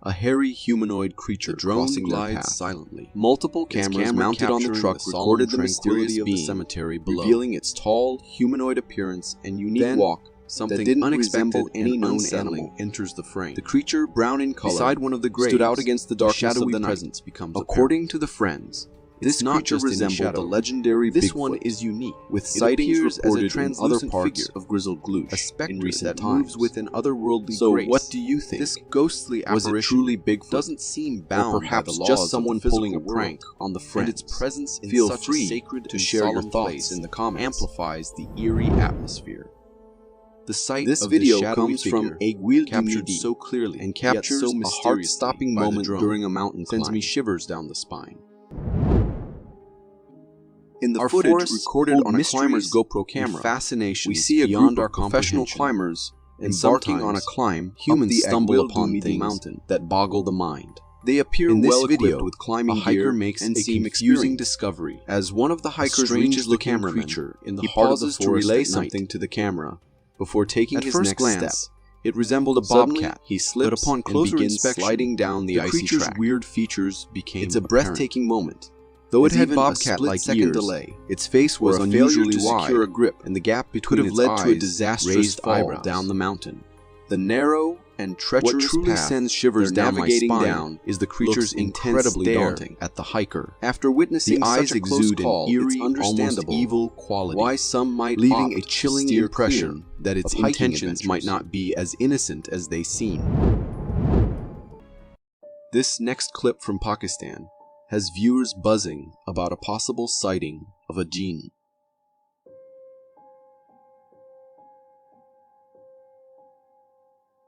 A hairy humanoid creature crossing their path silently. Multiple cameras mounted on the truck recorded the mysterious being, cemetery below, revealing its tall, humanoid appearance and unique walk. Something that didn't resemble any known animal enters the frame. The creature, brown in color, beside one of the graves, stood out against the darkness of the night. Presence becomes according to the friends, this creature resembled the legendary Bigfoot. This one is unique, with sightings reported in other parts of Grizzled Gloosh, a spectre that moves with an otherworldly grace. So what do you think? This ghostly apparition, was it truly Bigfoot? Doesn't seem bound, or perhaps by the just someone pulling a prank on the friends. And its presence in such a sacred to share your thoughts in the comments amplifies the eerie atmosphere. The sight this of video comes from MacLeod captured so clearly and captures so a heart-stopping moment during a mountain climb. Sends me shivers down the spine. In the footage recorded on a climber's GoPro camera, we see a group of professional climbers embarking on a climb. Humans stumble upon the mountain that boggle the mind. They appear well equipped with climbing gear makes and seem confusing discovery. As one of the hikers reaches the cameraman, he pauses to relay something to the camera before taking his next step. It resembled a bobcat. He slips, but upon closer inspection, sliding down the icy track. The creature's weird features became apparent. It's a breathtaking moment. Though it had bobcat-like ears, delay, its face was unusually wide, secure a grip, and the gap between its eyes to a disastrous fall down the mountain. The narrow and treacherous path sends shivers down my spine is the creature's incredibly daunting at the hiker. After witnessing the eyes exude an eerie, almost evil quality, why some might leaving a chilling impression that its intentions might not be as innocent as they seem. This next clip from Pakistan has viewers buzzing about a possible sighting of a jinn.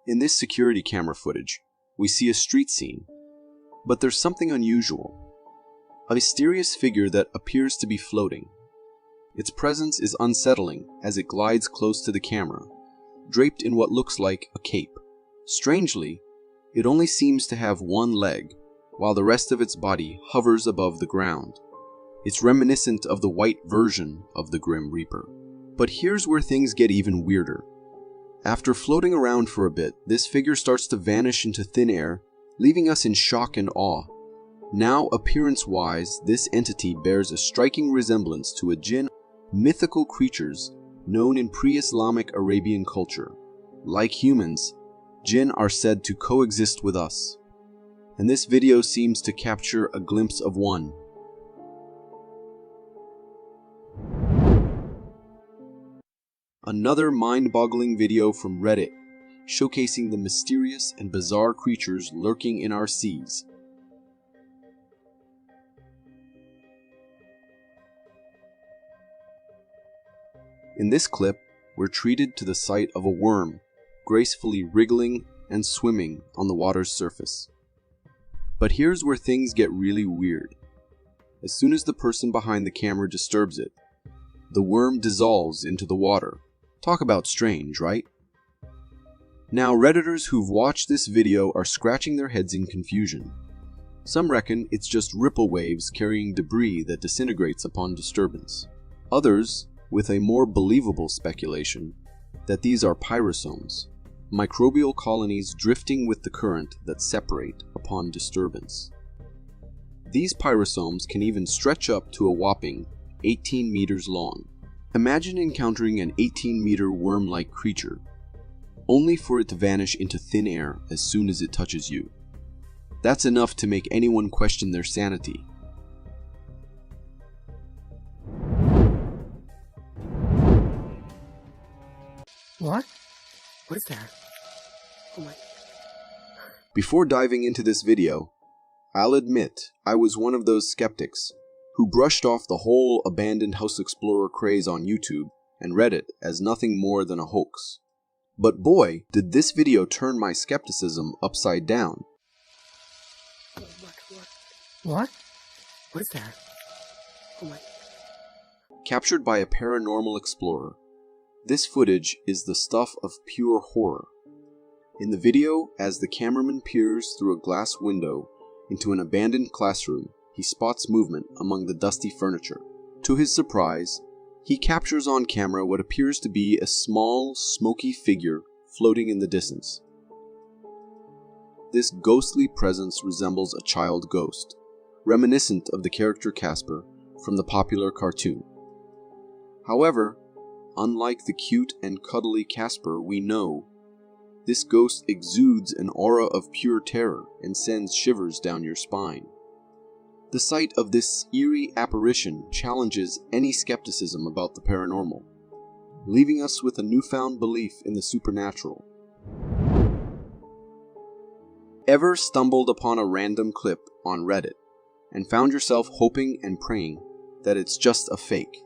In this security camera footage, we see a street scene, but there's something unusual. A mysterious figure that appears to be floating. Its presence is unsettling as it glides close to the camera, draped in what looks like a cape. Strangely, it only seems to have one leg, while the rest of its body hovers above the ground. It's reminiscent of the white version of the Grim Reaper. But here's where things get even weirder. After floating around for a bit, this figure starts to vanish into thin air, leaving us in shock and awe. Now, appearance-wise, this entity bears a striking resemblance to a jinn, mythical creatures known in pre-Islamic Arabian culture. Like humans, jinn are said to coexist with us, and this video seems to capture a glimpse of one. Another mind-boggling video from Reddit, showcasing the mysterious and bizarre creatures lurking in our seas. In this clip, we're treated to the sight of a worm gracefully wriggling and swimming on the water's surface. But here's where things get really weird. As soon as the person behind the camera disturbs it, the worm dissolves into the water. Talk about strange, right? Now, Redditors who've watched this video are scratching their heads in confusion. Some reckon it's just ripple waves carrying debris that disintegrates upon disturbance. Others, with a more believable speculation, that these are pyrosomes, microbial colonies drifting with the current that separate upon disturbance. These pyrosomes can even stretch up to a whopping 18 meters long. Imagine encountering an 18-meter worm-like creature, only for it to vanish into thin air as soon as it touches you. That's enough to make anyone question their sanity. What? What is that? Oh my... Before diving into this video, I'll admit I was one of those skeptics who brushed off the whole abandoned house explorer craze on YouTube and read it as nothing more than a hoax. But boy, did this video turn my skepticism upside down. What? What is that? Oh my... Captured by a paranormal explorer, this footage is the stuff of pure horror. In the video, as the cameraman peers through a glass window into an abandoned classroom, he spots movement among the dusty furniture. To his surprise, he captures on camera what appears to be a small, smoky figure floating in the distance. This ghostly presence resembles a child ghost, reminiscent of the character Casper from the popular cartoon. However, unlike the cute and cuddly Casper we know, this ghost exudes an aura of pure terror and sends shivers down your spine. The sight of this eerie apparition challenges any skepticism about the paranormal, leaving us with a newfound belief in the supernatural. Ever stumbled upon a random clip on Reddit and found yourself hoping and praying that it's just a fake?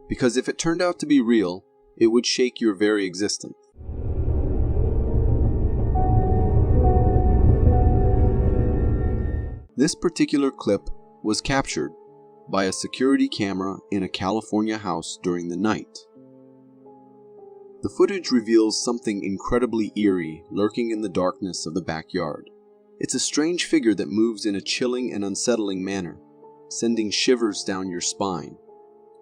Because if it turned out to be real, it would shake your very existence. This particular clip was captured by a security camera in a California house during the night. The footage reveals something incredibly eerie lurking in the darkness of the backyard. It's a strange figure that moves in a chilling and unsettling manner, sending shivers down your spine.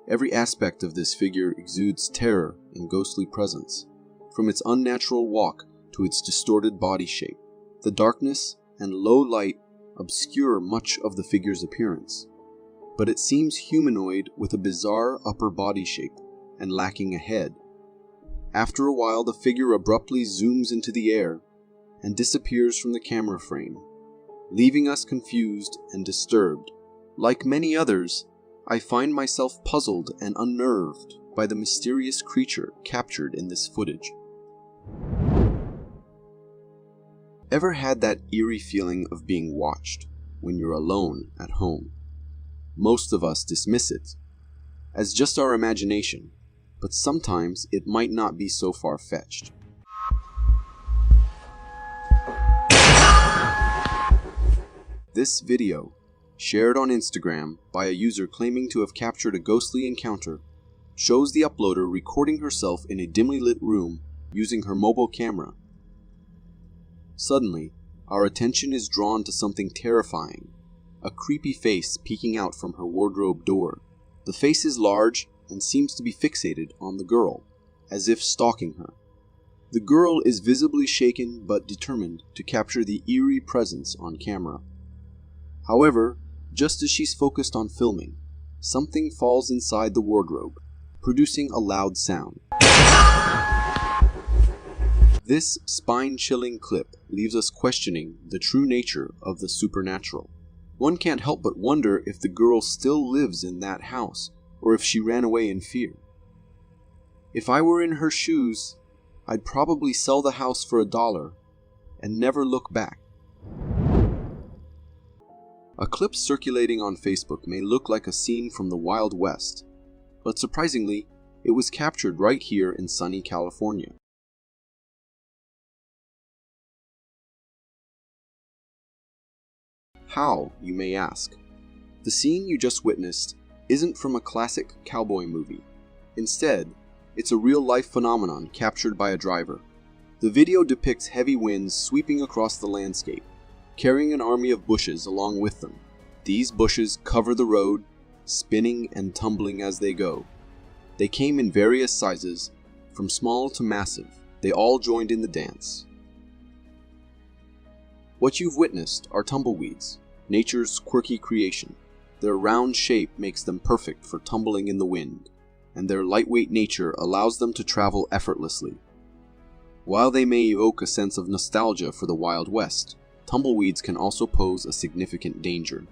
Every aspect of this figure exudes terror and ghostly presence, from its unnatural walk to its distorted body shape. The darkness and low light obscure much of the figure's appearance, but it seems humanoid with a bizarre upper body shape and lacking a head. After a while, the figure abruptly zooms into the air and disappears from the camera frame, leaving us confused and disturbed. Like many others, I find myself puzzled and unnerved by the mysterious creature captured in this footage. Ever had that eerie feeling of being watched when you're alone at home? Most of us dismiss it as just our imagination, but sometimes it might not be so far-fetched. This video, shared on Instagram by a user claiming to have captured a ghostly encounter, shows the uploader recording herself in a dimly lit room using her mobile camera. Suddenly, our attention is drawn to something terrifying, a creepy face peeking out from her wardrobe door. The face is large and seems to be fixated on the girl, as if stalking her. The girl is visibly shaken but determined to capture the eerie presence on camera. However, just as she's focused on filming, something falls inside the wardrobe, producing a loud sound. This spine-chilling clip leaves us questioning the true nature of the supernatural. One can't help but wonder if the girl still lives in that house, or if she ran away in fear. If I were in her shoes, I'd probably sell the house for $1 and never look back. A clip circulating on Facebook may look like a scene from the Wild West, but surprisingly, It was captured right here in sunny California. How, you may ask? The scene you just witnessed isn't from a classic cowboy movie. Instead, it's a real-life phenomenon captured by a driver. The video depicts heavy winds sweeping across the landscape, carrying an army of bushes along with them. These bushes cover the road, spinning and tumbling as they go. They came in various sizes, from small to massive. They all joined in the dance. What you've witnessed are tumbleweeds, nature's quirky creation. Their round shape makes them perfect for tumbling in the wind, and their lightweight nature allows them to travel effortlessly. While they may evoke a sense of nostalgia for the Wild West, tumbleweeds can also pose a significant danger,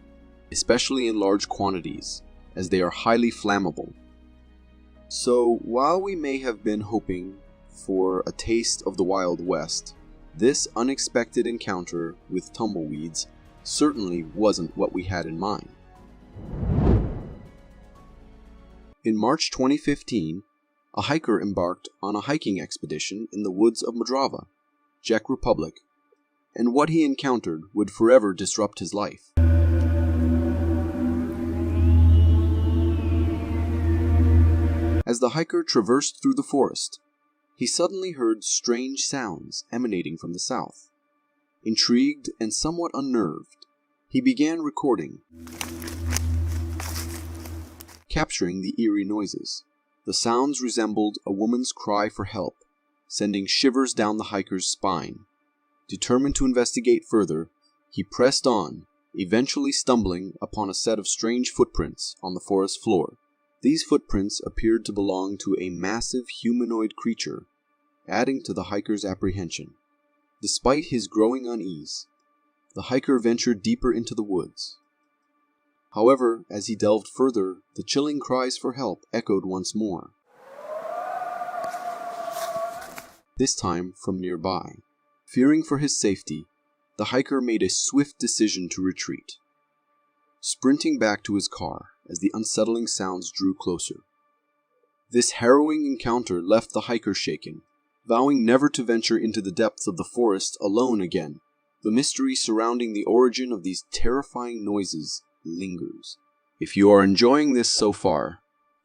especially in large quantities, as they are highly flammable. So, while we may have been hoping for a taste of the Wild West, this unexpected encounter with tumbleweeds certainly wasn't what we had in mind. In March 2015, a hiker embarked on a hiking expedition in the woods of Modrava, Czech Republic, and what he encountered would forever disrupt his life. As the hiker traversed through the forest, he suddenly heard strange sounds emanating from the south. Intrigued and somewhat unnerved, he began recording, capturing the eerie noises. The sounds resembled a woman's cry for help, sending shivers down the hiker's spine. Determined to investigate further, he pressed on, eventually stumbling upon a set of strange footprints on the forest floor. These footprints appeared to belong to a massive humanoid creature, adding to the hiker's apprehension. Despite his growing unease, the hiker ventured deeper into the woods. However, as he delved further, the chilling cries for help echoed once more, this time from nearby. Fearing for his safety, the hiker made a swift decision to retreat, sprinting back to his car as the unsettling sounds drew closer. This harrowing encounter left the hiker shaken, vowing never to venture into the depths of the forest alone again. The mystery surrounding the origin of these terrifying noises lingers. If you are enjoying this so far,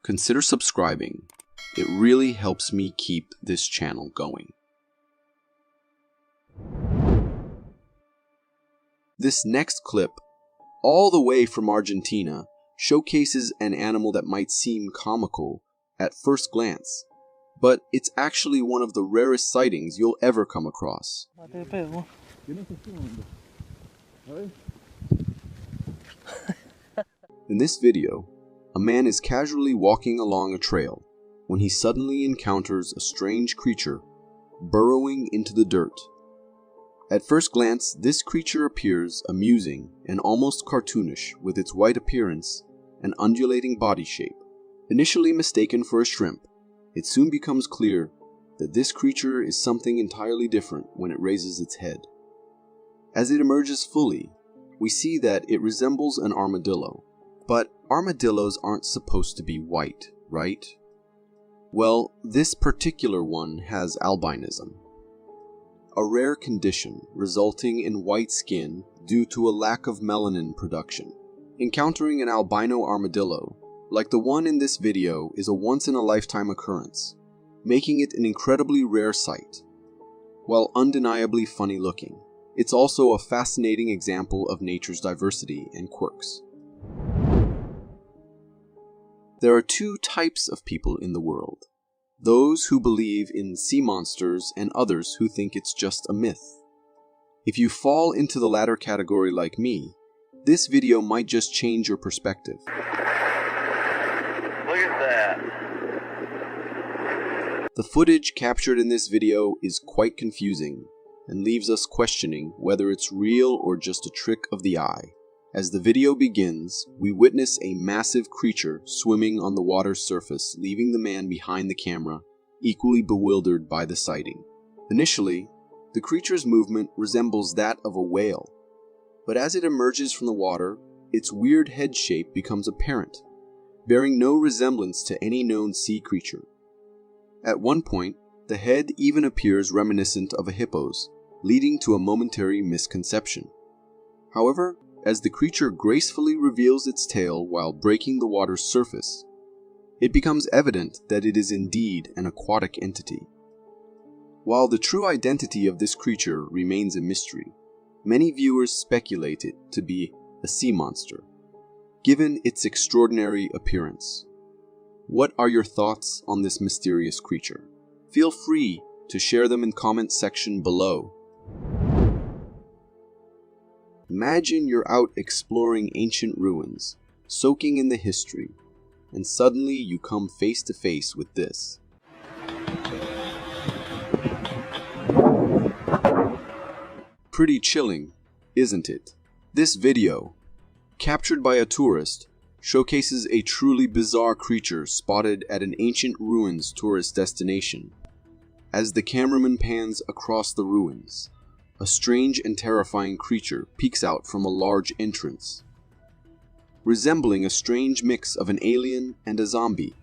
consider subscribing. It really helps me keep this channel going. This next clip, all the way from Argentina, showcases an animal that might seem comical at first glance, but it's actually one of the rarest sightings you'll ever come across. In this video, a man is casually walking along a trail when he suddenly encounters a strange creature burrowing into the dirt. At first glance, this creature appears amusing and almost cartoonish with its white appearance and undulating body shape. Initially mistaken for a shrimp, it soon becomes clear that this creature is something entirely different when it raises its head. As it emerges fully, we see that it resembles an armadillo. But armadillos aren't supposed to be white, right? Well, this particular one has albinism, a rare condition resulting in white skin due to a lack of melanin production. Encountering an albino armadillo, like the one in this video, is a once-in-a-lifetime occurrence, making it an incredibly rare sight. While undeniably funny-looking, it's also a fascinating example of nature's diversity and quirks. There are two types of people in the world: those who believe in sea monsters and others who think it's just a myth. If you fall into the latter category like me, this video might just change your perspective. Look at that. The footage captured in this video is quite confusing and leaves us questioning whether it's real or just a trick of the eye. As the video begins, we witness a massive creature swimming on the water's surface, leaving the man behind the camera equally bewildered by the sighting. Initially, the creature's movement resembles that of a whale, but as it emerges from the water, its weird head shape becomes apparent, bearing no resemblance to any known sea creature. At one point, the head even appears reminiscent of a hippo's, leading to a momentary misconception. However, as the creature gracefully reveals its tail while breaking the water's surface, it becomes evident that it is indeed an aquatic entity. While the true identity of this creature remains a mystery, many viewers speculate it to be a sea monster, given its extraordinary appearance. What are your thoughts on this mysterious creature? Feel free to share them in the comment section below. Imagine you're out exploring ancient ruins, soaking in the history, and suddenly you come face to face with this. Pretty chilling, isn't it? This video, captured by a tourist, showcases a truly bizarre creature spotted at an ancient ruins tourist destination. As the cameraman pans across the ruins, a strange and terrifying creature peeks out from a large entrance. Resembling a strange mix of an alien and a zombie,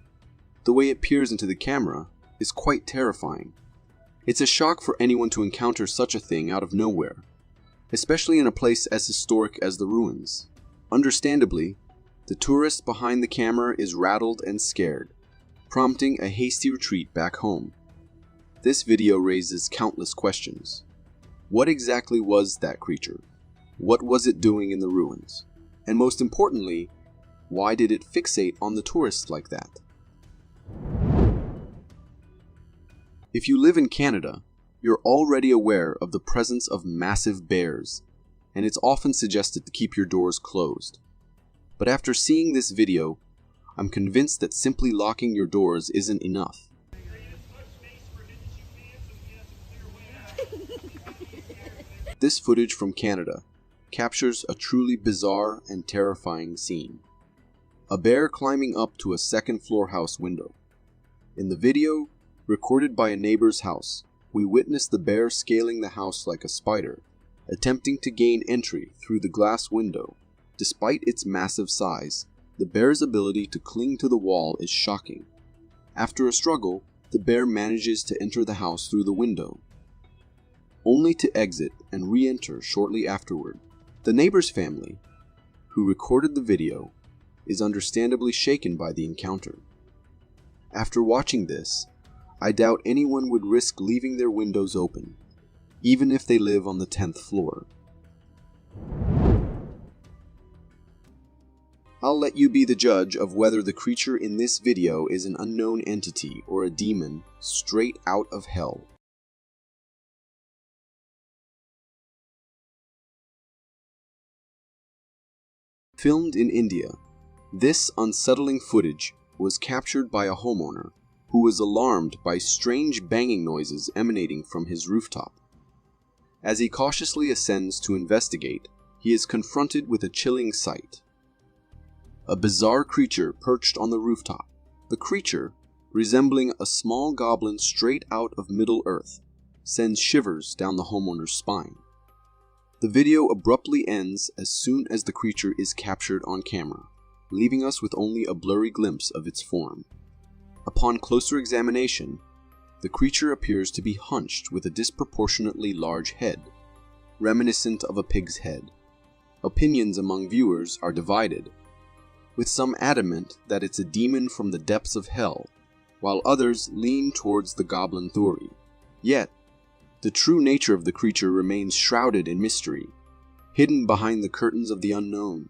the way it peers into the camera is quite terrifying. It's a shock for anyone to encounter such a thing out of nowhere, especially in a place as historic as the ruins. Understandably, the tourist behind the camera is rattled and scared, prompting a hasty retreat back home. This video raises countless questions. What exactly was that creature? What was it doing in the ruins? And most importantly, why did it fixate on the tourist like that? If you live in Canada, you're already aware of the presence of massive bears, and it's often suggested to keep your doors closed. But after seeing this video, I'm convinced that simply locking your doors isn't enough. This footage from Canada captures a truly bizarre and terrifying scene. A bear climbing up to a second-floor house window. In the video, recorded by a neighbor's house, we witness the bear scaling the house like a spider, attempting to gain entry through the glass window. Despite its massive size, the bear's ability to cling to the wall is shocking. After a struggle, the bear manages to enter the house through the window, only to exit and re-enter shortly afterward. The neighbor's family, who recorded the video, is understandably shaken by the encounter. After watching this, I doubt anyone would risk leaving their windows open, even if they live on the 10th floor. I'll let you be the judge of whether the creature in this video is an unknown entity or a demon straight out of hell. Filmed in India, this unsettling footage was captured by a homeowner who was alarmed by strange banging noises emanating from his rooftop. As he cautiously ascends to investigate, he is confronted with a chilling sight. A bizarre creature perched on the rooftop. The creature, resembling a small goblin straight out of Middle-earth, sends shivers down the homeowner's spine. The video abruptly ends as soon as the creature is captured on camera, leaving us with only a blurry glimpse of its form. Upon closer examination, the creature appears to be hunched with a disproportionately large head, reminiscent of a pig's head. Opinions among viewers are divided, with some adamant that it's a demon from the depths of hell, while others lean towards the goblin theory. Yet, the true nature of the creature remains shrouded in mystery, hidden behind the curtains of the unknown.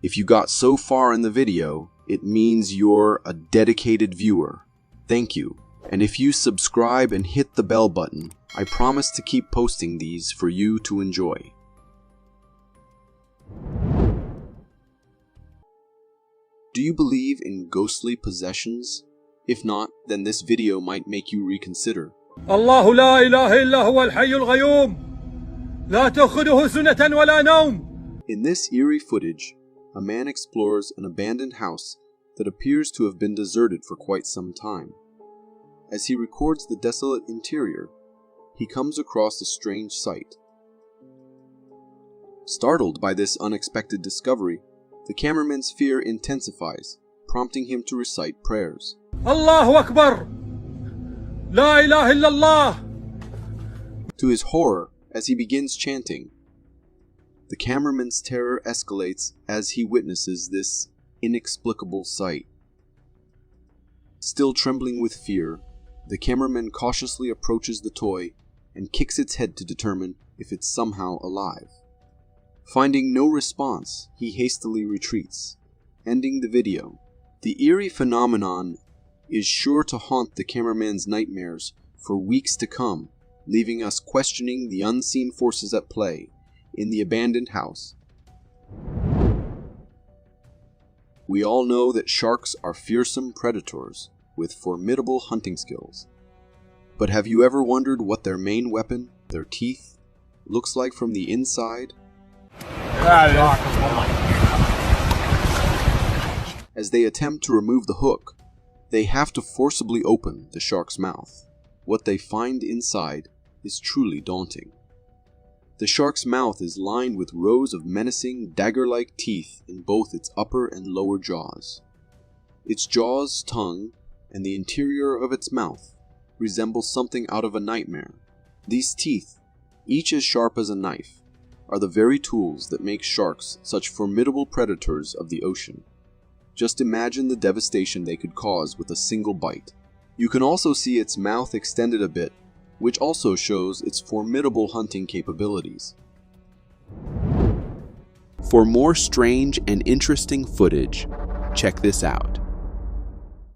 If you got so far in the video, it means you're a dedicated viewer. Thank you. And if you subscribe and hit the bell button, I promise to keep posting these for you to enjoy. Do you believe in ghostly possessions? If not, then this video might make you reconsider. الله لا إله إلا هو الحي القيوم لا تأخذه سنة ولا نوم. In this eerie footage, a man explores an abandoned house that appears to have been deserted for quite some time. As he records the desolate interior, he comes across a strange sight. Startled by this unexpected discovery, the cameraman's fear intensifies, prompting him to recite prayers. الله أكبر لا إله إلا الله. To his horror, as he begins chanting, the cameraman's terror escalates as he witnesses this inexplicable sight. Still trembling with fear, the cameraman cautiously approaches the toy and kicks its head to determine if it's somehow alive. Finding no response, he hastily retreats, ending the video. The eerie phenomenon is sure to haunt the cameraman's nightmares for weeks to come, leaving us questioning the unseen forces at play in the abandoned house. We all know that sharks are fearsome predators with formidable hunting skills. But have you ever wondered what their main weapon, their teeth, looks like from the inside? As they attempt to remove the hook, they have to forcibly open the shark's mouth. What they find inside is truly daunting. The shark's mouth is lined with rows of menacing, dagger-like teeth in both its upper and lower jaws. Its jaws, tongue, and the interior of its mouth resemble something out of a nightmare. These teeth, each as sharp as a knife, are the very tools that make sharks such formidable predators of the ocean. Just imagine the devastation they could cause with a single bite. You can also see its mouth extended a bit, which also shows its formidable hunting capabilities. For more strange and interesting footage, check this out.